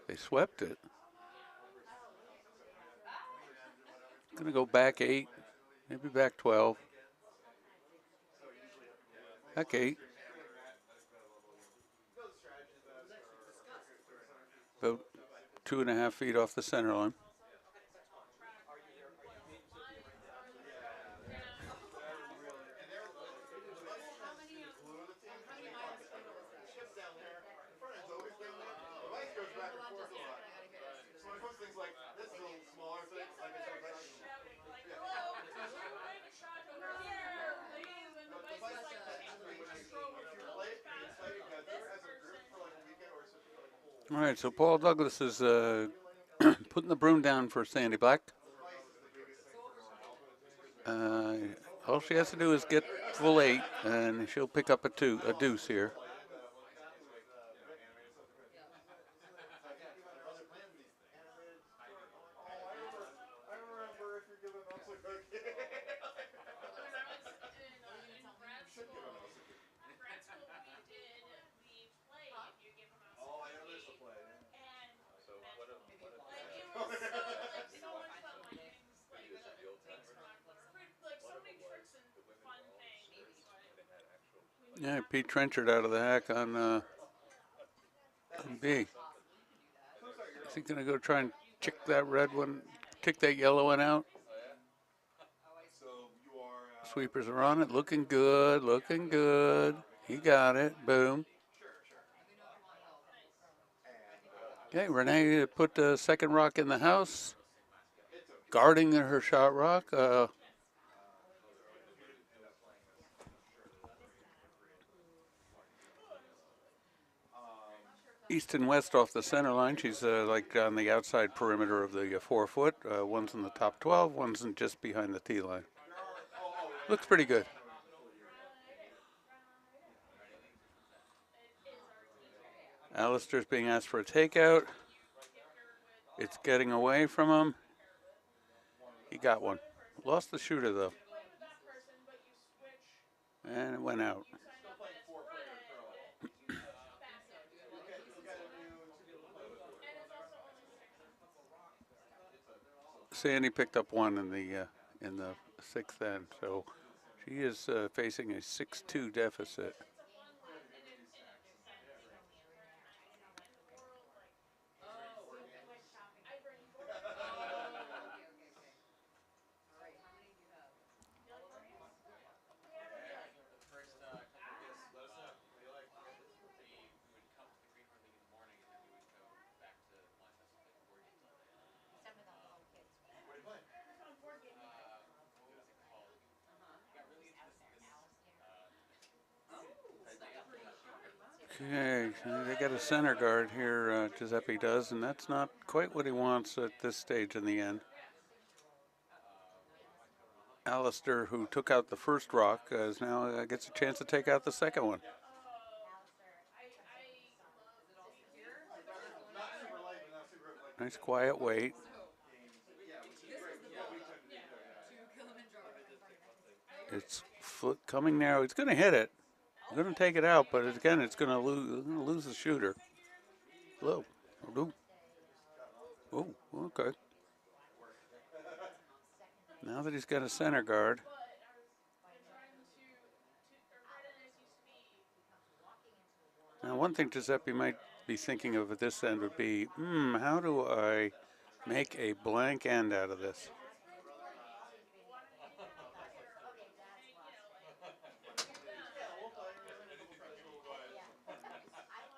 They swept it. Gonna go back 8, maybe back 12. Back 8. About 2.5 feet off the center line. All right, so Paul Douglas is putting the broom down for Sandy Black. All she has to do is get full 8, and she'll pick up a deuce here. Yeah, Pete Trenchard out of the hack on B. Is he gonna go try and tick that red one, tick that yellow one out? So you are. Sweepers are on it, looking good, looking good. He got it, boom. Okay, Renee put the second rock in the house, guarding her shot rock. East and west off the center line. She's like on the outside perimeter of the 4 foot. One's in the top 12, one's in just behind the tee line. Looks pretty good. Alistair's being asked for a takeout. It's getting away from him. He got one. Lost the shooter though. And it went out. Sandy picked up one in the sixth end, so she is facing a 6-2 deficit. Okay, they got a center guard here, Giuseppe does, and that's not quite what he wants at this stage in the end. Alistair, who took out the first rock, is now gets a chance to take out the second one. Nice quiet wait. It's coming now. He's going to hit it. He's going to take it out, but again, it's going to lose the shooter. Low. Oh, okay. Now that he's got a center guard. Now, one thing Giuseppe might be thinking of at this end would be, how do I make a blank end out of this?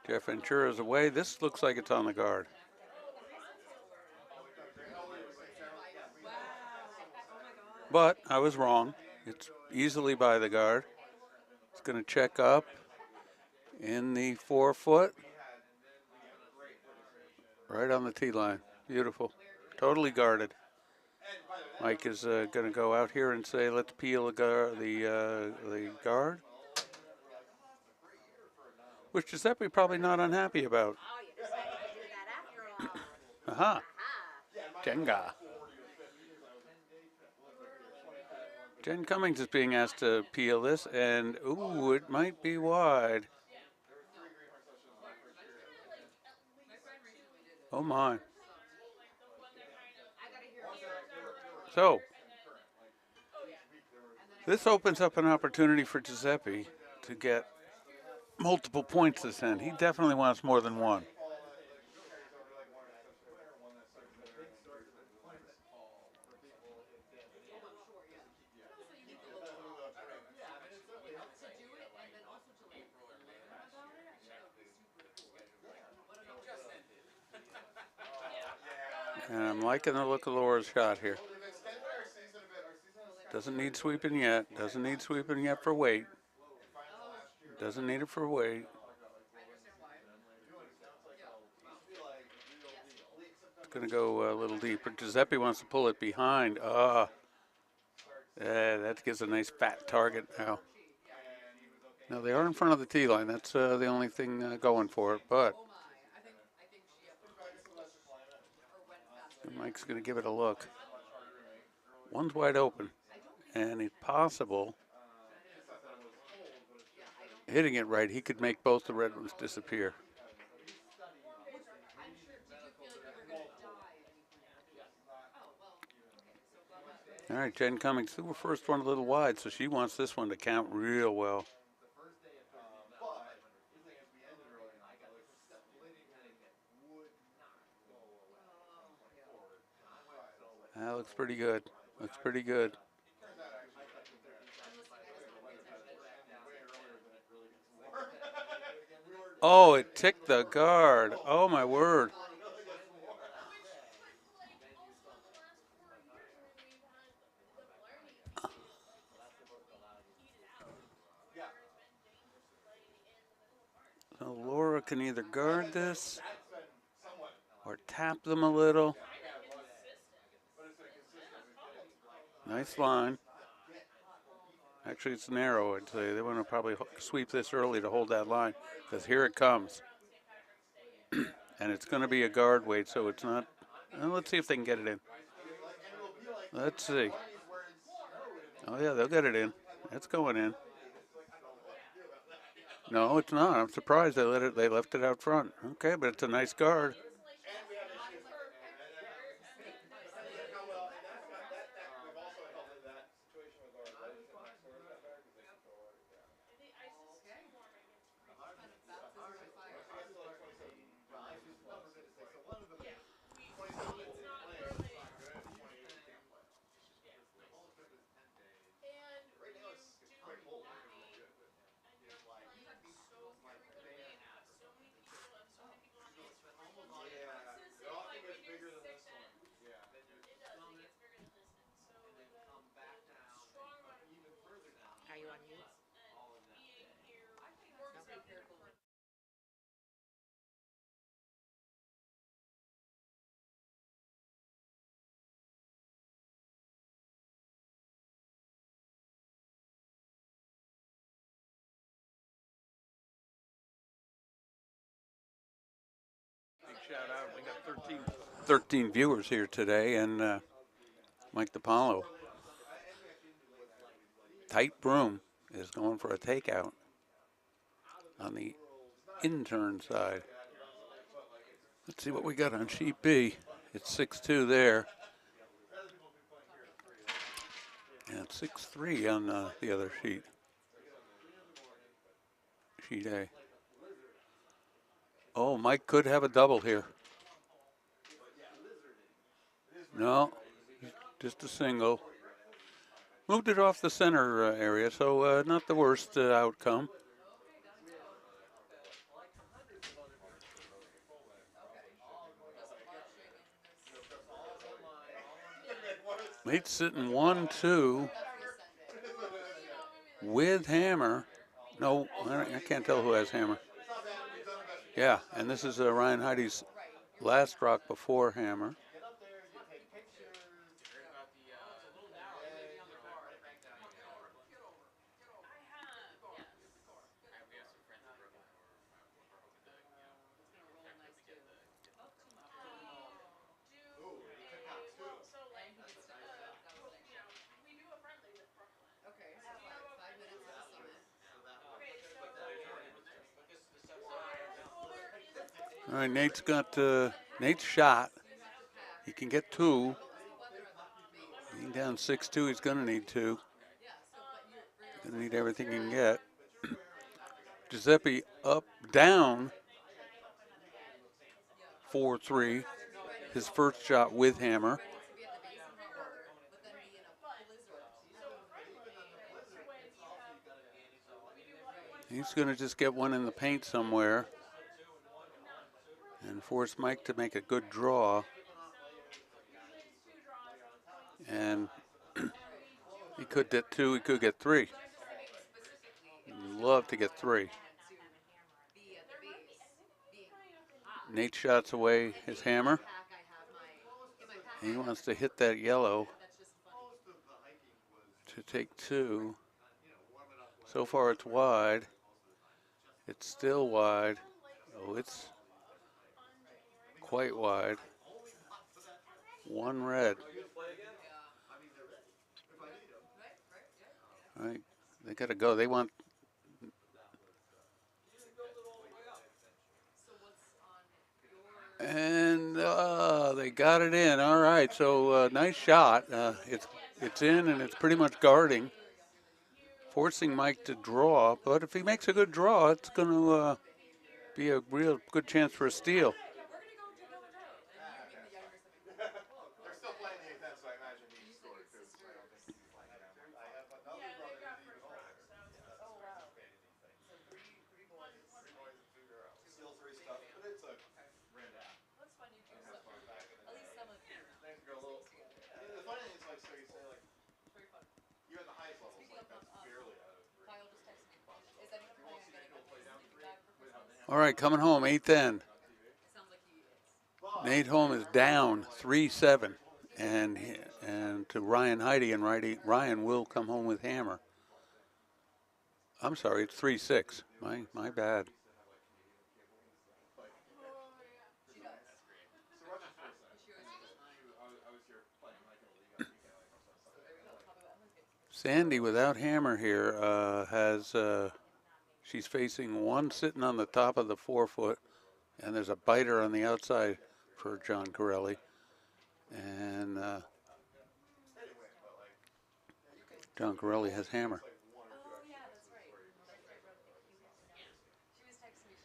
Jeff Ventura's away. This looks like it's on the guard. But I was wrong. It's easily by the guard. It's going to check up in the 4 foot. Right on the tee line. Beautiful. Totally guarded. Mike is going to go out here and say, let's peel the guard. Which Giuseppe probably not unhappy about. Oh, you decided to do that after all. Aha. Jenga. Jen Cummings is being asked to peel this, and ooh, it might be wide. Oh my. So, this opens up an opportunity for Giuseppe to get multiple points this end. He definitely wants more than one. And I'm liking the look of Laura's shot here. Doesn't need sweeping yet. Doesn't need sweeping yet for weight. Doesn't need it for weight. It's going to go a little deeper. Giuseppe wants to pull it behind. That gives a nice fat target now. Now they are in front of the tee line. That's the only thing going for it. But Mike's going to give it a look. One's wide open, and it's possible, hitting it right, he could make both the red ones disappear. All right, Jen Cummings threw her first one a little wide, so she wants this one to count real well. looks pretty good. Looks pretty good. Oh, it ticked the guard. Oh, my word. So Laura can either guard this or tap them a little. Nice line. Actually, it's narrow, I'd say. They want to probably sweep this early to hold that line, because here it comes. And it's going to be a guard weight, so it's not. Well, let's see if they can get it in. Let's see. Oh, yeah, they'll get it in. It's going in. No, it's not. I'm surprised they left it out front. Okay, but it's a nice guard. Are you on mute? Big shout out. We got 13 viewers here today, and Mike DiPaolo. Tight Broom is going for a takeout on the intern side. Let's see what we got on sheet B. It's 6-2 there. And 6-3 on the other sheet. Sheet A. Oh, Mike could have a double here. No, just a single. Moved it off the center area, so not the worst outcome. Nate's sitting 1-2 with hammer. No, I can't tell who has hammer. Yeah, and this is Ryan Heidi's last rock before hammer. All right, Nate's got Nate's shot. He can get two. Being down 6-2, he's going to need two. Going to need everything he can get. Giuseppe up, down 4-3. His first shot with hammer. He's going to just get one in the paint somewhere and force Mike to make a good draw. And he could get two, he could get three. He'd love to get three. Nate shots away his hammer. He wants to hit that yellow to take two. So far it's wide. It's still wide. Oh, it's quite wide. One red. All right, they got to go. They want. And they got it in. All right, so nice shot. It's in, and it's pretty much guarding, forcing Mike to draw. But if he makes a good draw, it's going to be a real good chance for a steal. They're still playing the 8-10, so I imagine All right, coming home, 8th end. Sounds like he is. Nate Holm is down 3-7, and to Ryan Heidi, and Ryan will come home with hammer. I'm sorry, it's 3-6. My bad. She does. She always uses mine. Sandy without hammer here has she's facing one sitting on the top of the 4-foot, and there's a biter on the outside for John Corelli, and John Corelli has hammer. Oh yeah, that's right. She was texting me.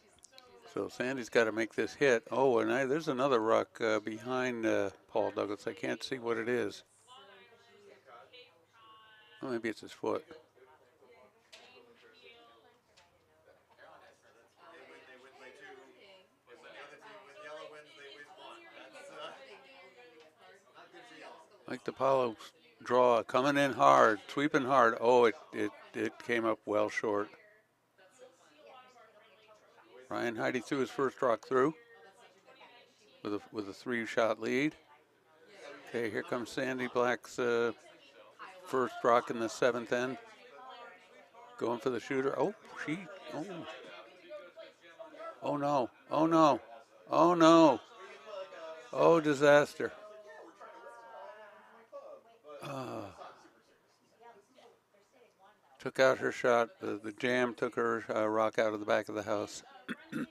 She's So Sandy's got to make this hit. Oh, and there's another rock behind Paul Douglas. I can't see what it is. Oh, maybe it's his foot. Mike DiPaolo draw coming in hard, sweeping hard. Oh, it came up well short. Ryan Heidi threw his first rock through with a 3-shot lead. Okay, here comes Sandy Black's first rock in the 7th end. Going for the shooter. Oh, oh no, oh no, oh no, oh disaster. Took out her shot. The jam took her rock out of the back of the house. All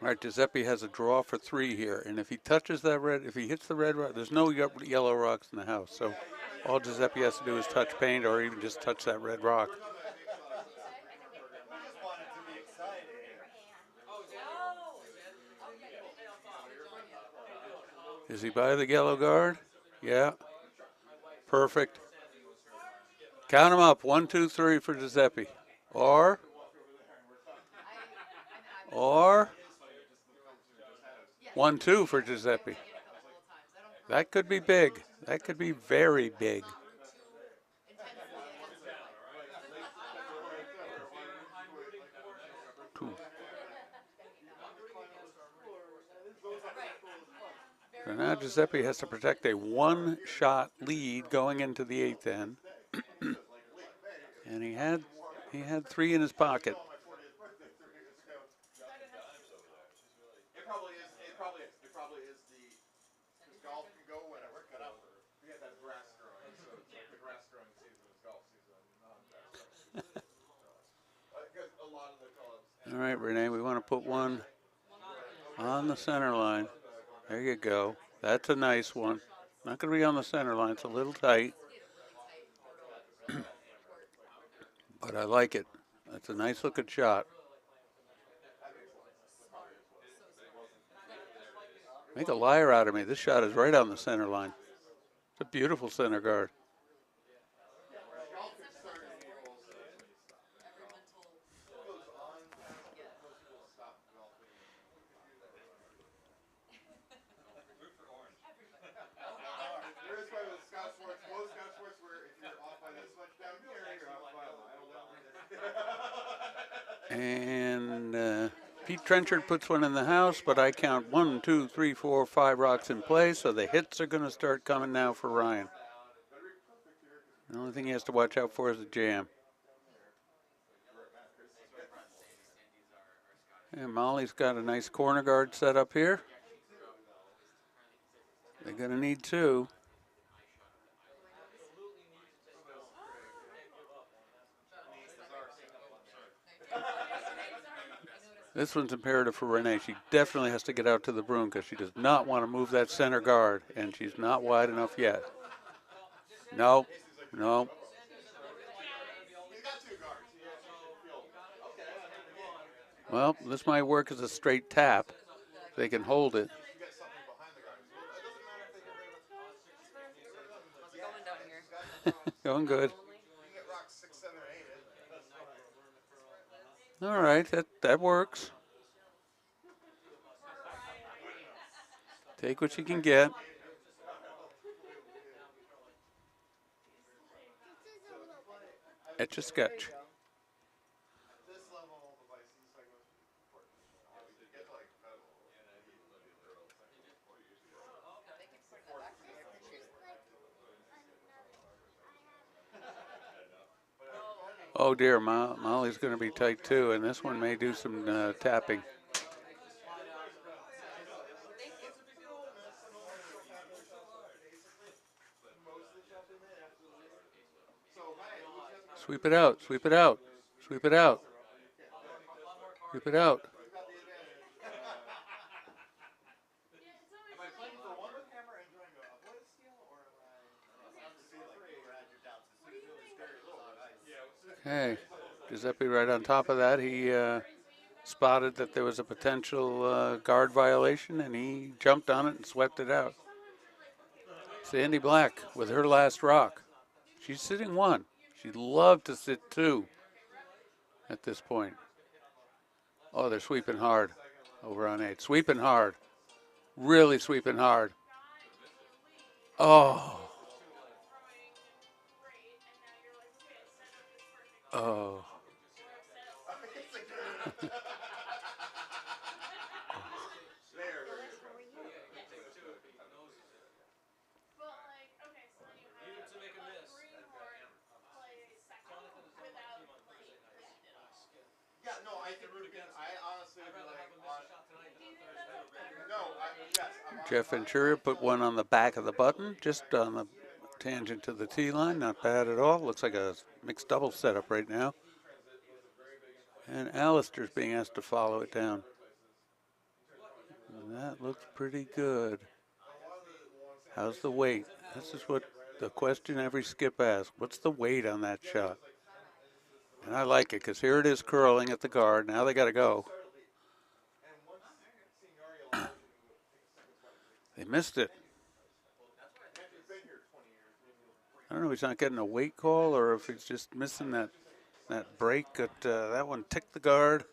right, Giuseppe has a draw for 3 here, and if he touches that red, if he hits the red rock, there's no yellow rocks in the house, so all Giuseppe has to do is touch paint or even just touch that red rock. Is he by the yellow guard? Yeah. Perfect. Count them up. 1, 2, 3 for Giuseppe. Or 1, 2 for Giuseppe. That could be big. That could be very big. So now Giuseppe has to protect a 1-shot lead going into the 8th end. And he had 3 in his pocket. It probably is the golf can go whenever. We had that grass growing, so it's like the grass growing season is golf season, not grass. Because a lot of the clubs. All right, Renee, we want to put one on the center line. There you go. That's a nice one. Not going to be on the center line. It's a little tight. But I like it. That's a nice looking shot. Make a liar out of me. This shot is right on the center line. It's a beautiful center guard. And Pete Trenchard puts one in the house, but I count 1, 2, 3, 4, 5 rocks in play, so the hits are going to start coming now for Ryan. The only thing he has to watch out for is the jam. And Molly's got a nice corner guard set up here. They're going to need 2. This one's imperative for Renee. She definitely has to get out to the broom because she does not want to move that center guard, and she's not wide enough yet. No, no. Well, this might work as a straight tap. They can hold it. Going good. All right, that works. Take what you can get. Etch a sketch. This level, the vice Oh dear, Molly's going to be tight too, and this one may do some tapping. Sweep it out, sweep it out, sweep it out, sweep it out. Am I playing for one with hammer and trying to avoid a steal, or am I to see like where you had your doubts? It's really scary little bit. Okay, Giuseppe right on top of that. He spotted that there was a potential guard violation, and he jumped on it and swept it out. Sandy Black with her last rock. She's sitting 1. She'd love to sit 2 at this point. Oh, they're sweeping hard over on 8. Sweeping hard. Really sweeping hard. Oh. Oh. But like, okay, so then you have to make a miss. Greenhorn play second without playing Yeah, no, I think I honestly would be like, Do you think that's a better? no, yes. Jeff Ventura put one on the back of the button, just on the tangent to the tee line. Not bad at all. Looks like a mixed double setup right now. And Alistair's being asked to follow it down. And that looks pretty good. How's the weight? This is what the question every skip asks. What's the weight on that shot? And I like it because here it is curling at the guard. Now they got to go. They missed it. I don't know if he's not getting a weight call or if he's just missing that break. That one ticked the guard.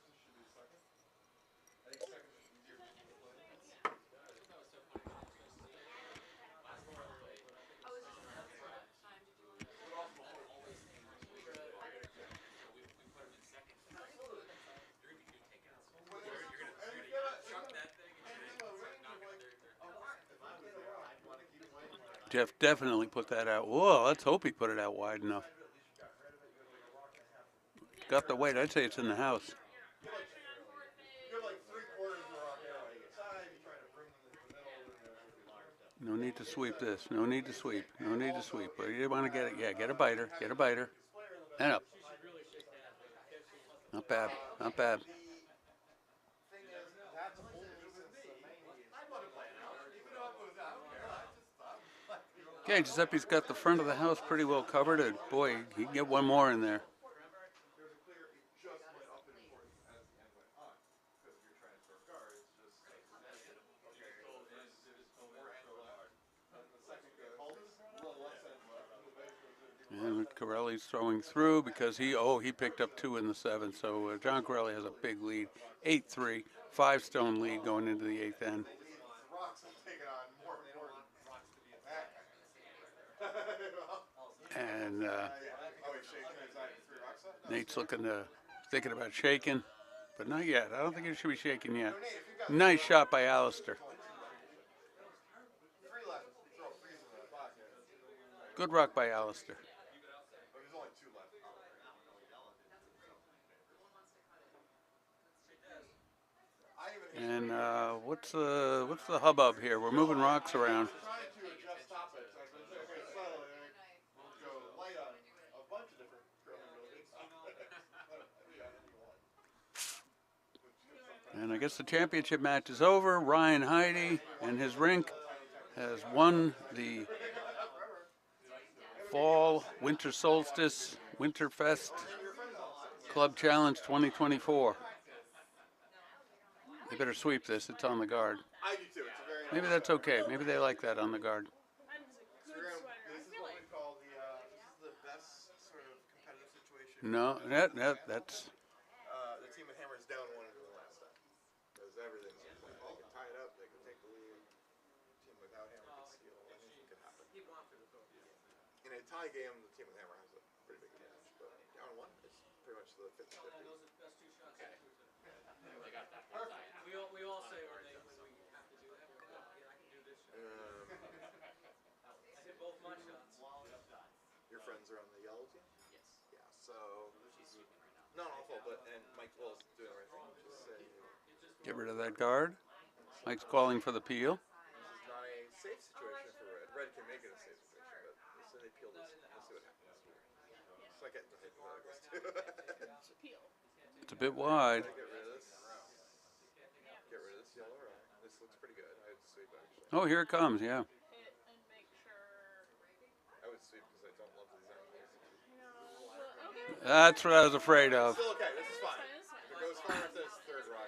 Jeff definitely put that out. Whoa, let's hope he put it out wide enough. Got the weight. I'd say it's in the house. You're like 3/4 of the rock arrow. You get side, you try to bring them into the middle, No need to sweep this. No need to sweep. No need to sweep. But you want to get it. Yeah, get a biter. Get a biter. And up. Not bad. Not bad. Okay, Giuseppe's got the front of the house pretty well covered. And boy, he can get one more in there. And Corelli's throwing through because he picked up 2 in the 7th. So John Corelli has a big lead, 8-3, 5-stone lead going into the 8th end. And Nate's thinking about shaking, but not yet. I don't think he should be shaking yet. Nice shot by Alistair. Good rock by Alistair. And what's the hubbub here? We're moving rocks around. And I guess the championship match is over. Ryan Heide and his rink has won the Fall Winter Solstice Winterfest Club Challenge 2024. They better sweep this. It's on the guard. I do too. It's a very Maybe that's okay. Maybe they like that on the guard. This is what we call the best sort of competitive situation. No, that's. The team with hammer is down 1 into the last step. Because everything's in play. They can tie it up. They can take the lead. Team without hammer can steal. Anything can happen. In a tie game, the team with hammer has a pretty big advantage. But down 1, it's pretty much the 50-50. We all say when we have to do that, I can do this shot. I hit both my shots. Your friends are on the yellow team? Yes. Yeah, so Not awful, but and Mike Will's doing the right thing. Just say Get rid of that guard. Mike's calling for the peel. this is not a safe situation for Red. Red can make it a safe situation, but let's say they peel this. Let's see what happens. It's like getting the hypotheticals too. Peel. It's a bit wide. Get rid of this. Get rid of this yellow rock. This looks pretty good. I would sweep actually. Oh, here it comes. Yeah. Hit and make sure. I would sweep because I don't love these angles. Well, okay. That's what I was afraid of. Still okay. This is fine. That's fine. If it goes far enough to this third rock.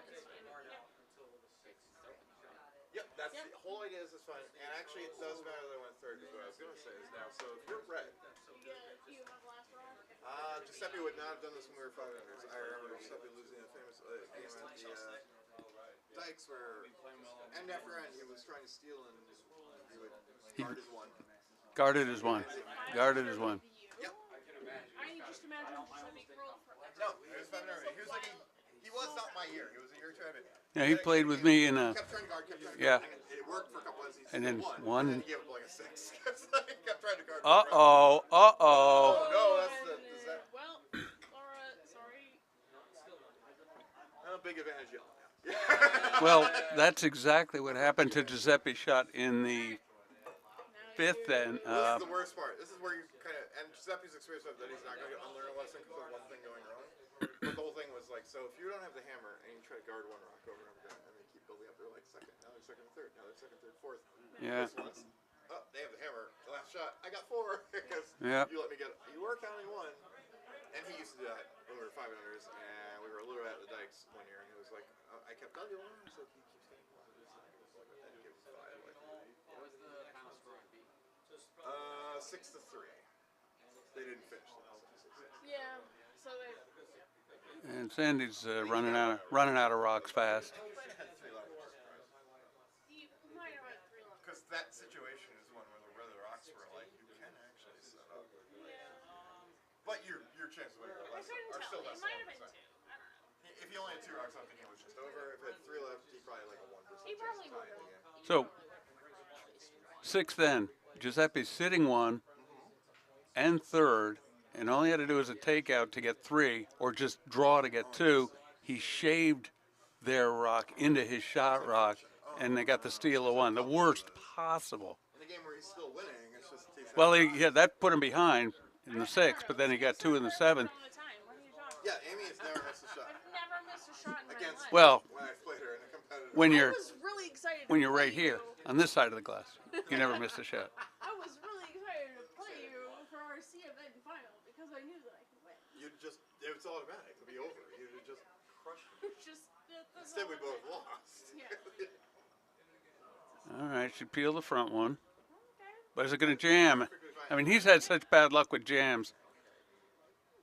Yep, that's the whole idea. Is fine. And actually, it does matter that I went third. Because what I was going to say is now. So if you're red. You have last rock. Giuseppe would not have done this when we were 500s. I remember Giuseppe losing a famous game at the Dykes where end after end he was trying to steal and he would guard his one. Guarded as one. Guarded as one. Yep. I just imagine Giuseppe curled for No, it was 500. He was like he was not my year. He was a year too heavy. Yeah, he played with me in a. Kept trying to guard, kept trying to Yeah. guard. And it worked for a couple of seasons. And then and one- then he gave up like a 6. He kept trying to guard. Uh-oh. Uh-oh. Oh no, that's the. Is that? Well, Laura, sorry. I'm a big advantage yellow now. Well, that's exactly what happened to Giuseppe's shot in the fifth then. This is the worst part. This is where you kind of, and Giuseppe's experience of that he's not going to unlearn a lesson because of one thing going wrong. But the whole thing was like, so if you don't have the hammer and you try to guard one rock over and over again, and they keep building up, they're like second, now they're second and third, now they're second, third, fourth. Yeah. This one's, oh, they have the hammer. The last shot, I got 4 because Yeah. you let me get. You were counting 1, and he used to do that when we were 500s, and we were a little at the Dykes one year, and he was like, I kept telling you 1, so he keeps saying 1. And he gives 5. Like, What was the final score on B? 6-3. They didn't finish the last one. Yeah. So they. And Sandy's running out of rocks fast. You might have had 3 left. Because that situation is one where the rocks were like, you can actually set up. But your chances of winning I couldn't are still tell. less It might have than been 2. 1%. I don't know. If he only had 2 rocks, I'm thinking it was just over. If he had 3 left, he probably like a 1%. He probably chance of would tying have. the game. So, 6th then. Giuseppe's sitting 1 and 3rd, and all he had to do was a takeout to get 3, or just draw to get 2. He shaved their rock into his shot rock, and they got the steal of 1. The worst possible. In a game where he's still winning, it's just Well, that put him behind in the 6th, but then he got 2 in the 7th. All the time. What are you talking about? Yeah, Amy has never missed a shot. I've never missed a shot in my Against life. Well, when I played her in a competitive. when I you're was really excited. when to you're play right here you. on this side of the glass, you never missed a shot. I was really excited to play you for our CFN final because I knew that I could win. It's automatic. It'll be over. You'd just crush it. Just that's Instead, all we it both was. lost. Yeah. All right, she peeled the front one, Okay. but is it going to jam? I mean, he's had such bad luck with jams.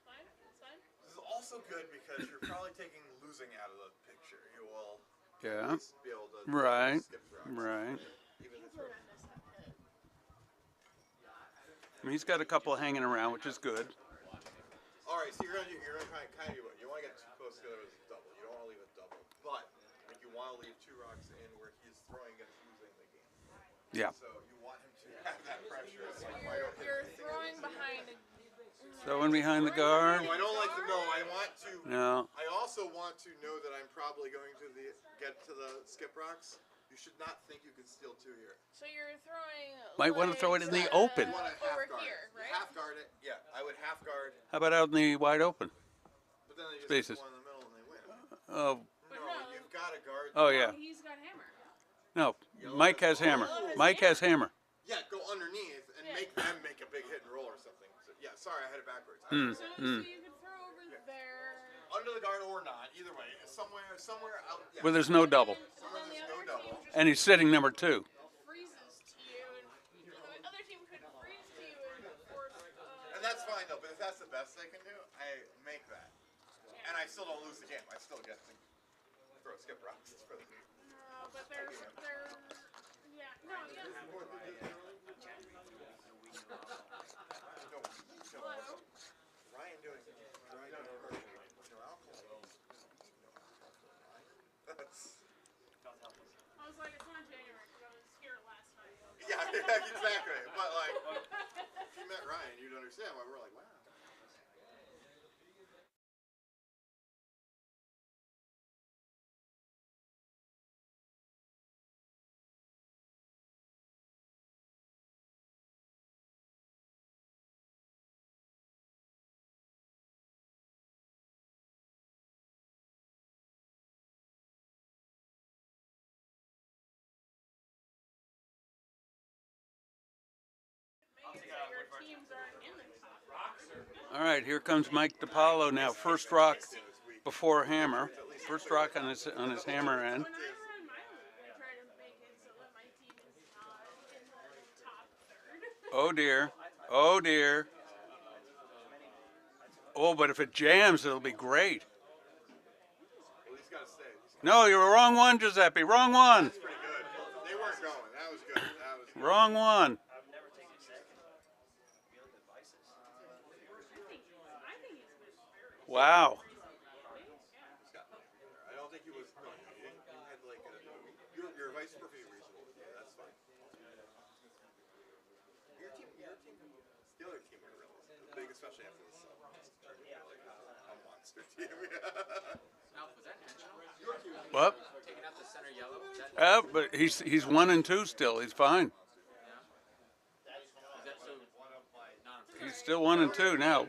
Fine. That's fine. This is also good because you're probably taking losing out of the picture. You will at Yeah. least be able to Right. skip rocks. Right. Even if Hopefully I missed that hit. I mean, he's got a couple hanging around, which is good. all right, so you're gonna kind of do what you want to get too close together as a double. You don't want to leave a double, but like you want to leave 2 rocks in where he's throwing against losing the game. Yeah. So you want him to have that pressure. It's like, why don't You're throwing behind. Throwing behind the guard. No, I don't like to know. I want to. No. I also want to know that I'm probably going to get to the skip rocks. You should not think you can steal 2 here. So you're throwing. Might wanna throw it in the legs, open. You want to half over guard here, it. You right? half guard it. Yeah, I would half guard. How about out in the wide open? But then they just Spaces. put one in the middle and they win. Oh, But No, no. you've got to guard. oh yeah. He's got hammer. No, Mike has hammer. Mike has hammer. Yeah, go underneath and Yeah. make them make a big hit and roll or something. So, yeah, sorry, I had it backwards. Hmm. So, Mm. so you could throw over there. Under the guard or not, either way, somewhere out. Yeah, Where there's no double. And somewhere then the there's no other double. team just And he's sitting number 2. freezes to you, and the other team could freeze to you and force. And that's fine though. But if that's the best they can do, I make that. And I still don't lose the game. I still get to throw skip rocks for the game. No, but they're yeah. No, yeah. Hello. Ryan doing no alcohol. That's I was like, it's not January because I was here last night. yeah, exactly. But like, if you met Ryan, you'd understand why we're like, wow. aren't in the top. All right, here comes Mike DiPaolo now. First rock before hammer. First rock on his hammer end. When I run my league, I try to make it so that my team is not in the top third. Oh dear. Oh dear. Oh, but if it jams, it'll be great. Well, he's got to stay. No, you're the wrong one, Giuseppe. Wrong one. That's pretty good. They weren't going. That was good. That was good. Wrong one. I've never taken second. Real devices. I think he's been very Wow. I don't think he was. No, you had like your advice is perfectly reasonable. Yeah, that's fine. Your team, the other team were really big, especially after this. Turned into like a monster team. What? Taking out the center yellow. But he's 1-2 still. He's fine. He's still 1-2 now.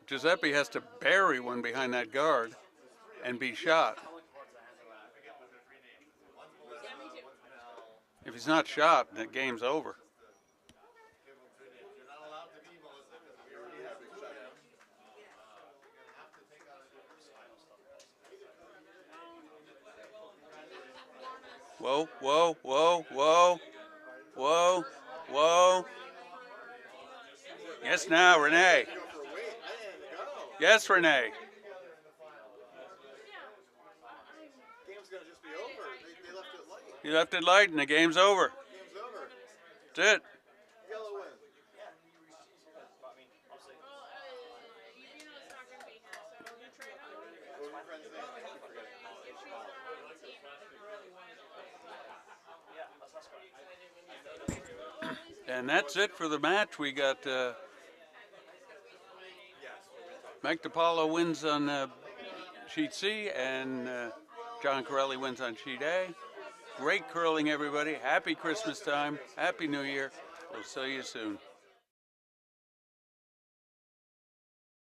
Giuseppe has to bury one behind that guard and be shot. If he's not shot, the game's over. You're not allowed to be Melissa because we already have big shot. Whoa, whoa, whoa, whoa, whoa, whoa. Yes, now, Renee. Go for a wait. Man, go. Yes, Renee. Game's gonna just be over. They left it light. You left it light and the game's over. Game's over. That's it. Yellow win. Evina's not going to be here, so you trade out. What were your friends saying? I forget. If she's not on the team. And that's it for the match. We got Mike DiPaolo wins on sheet C, and John Corelli wins on sheet A. Great curling, everybody. Happy Christmas time. Happy New Year. We'll see you soon.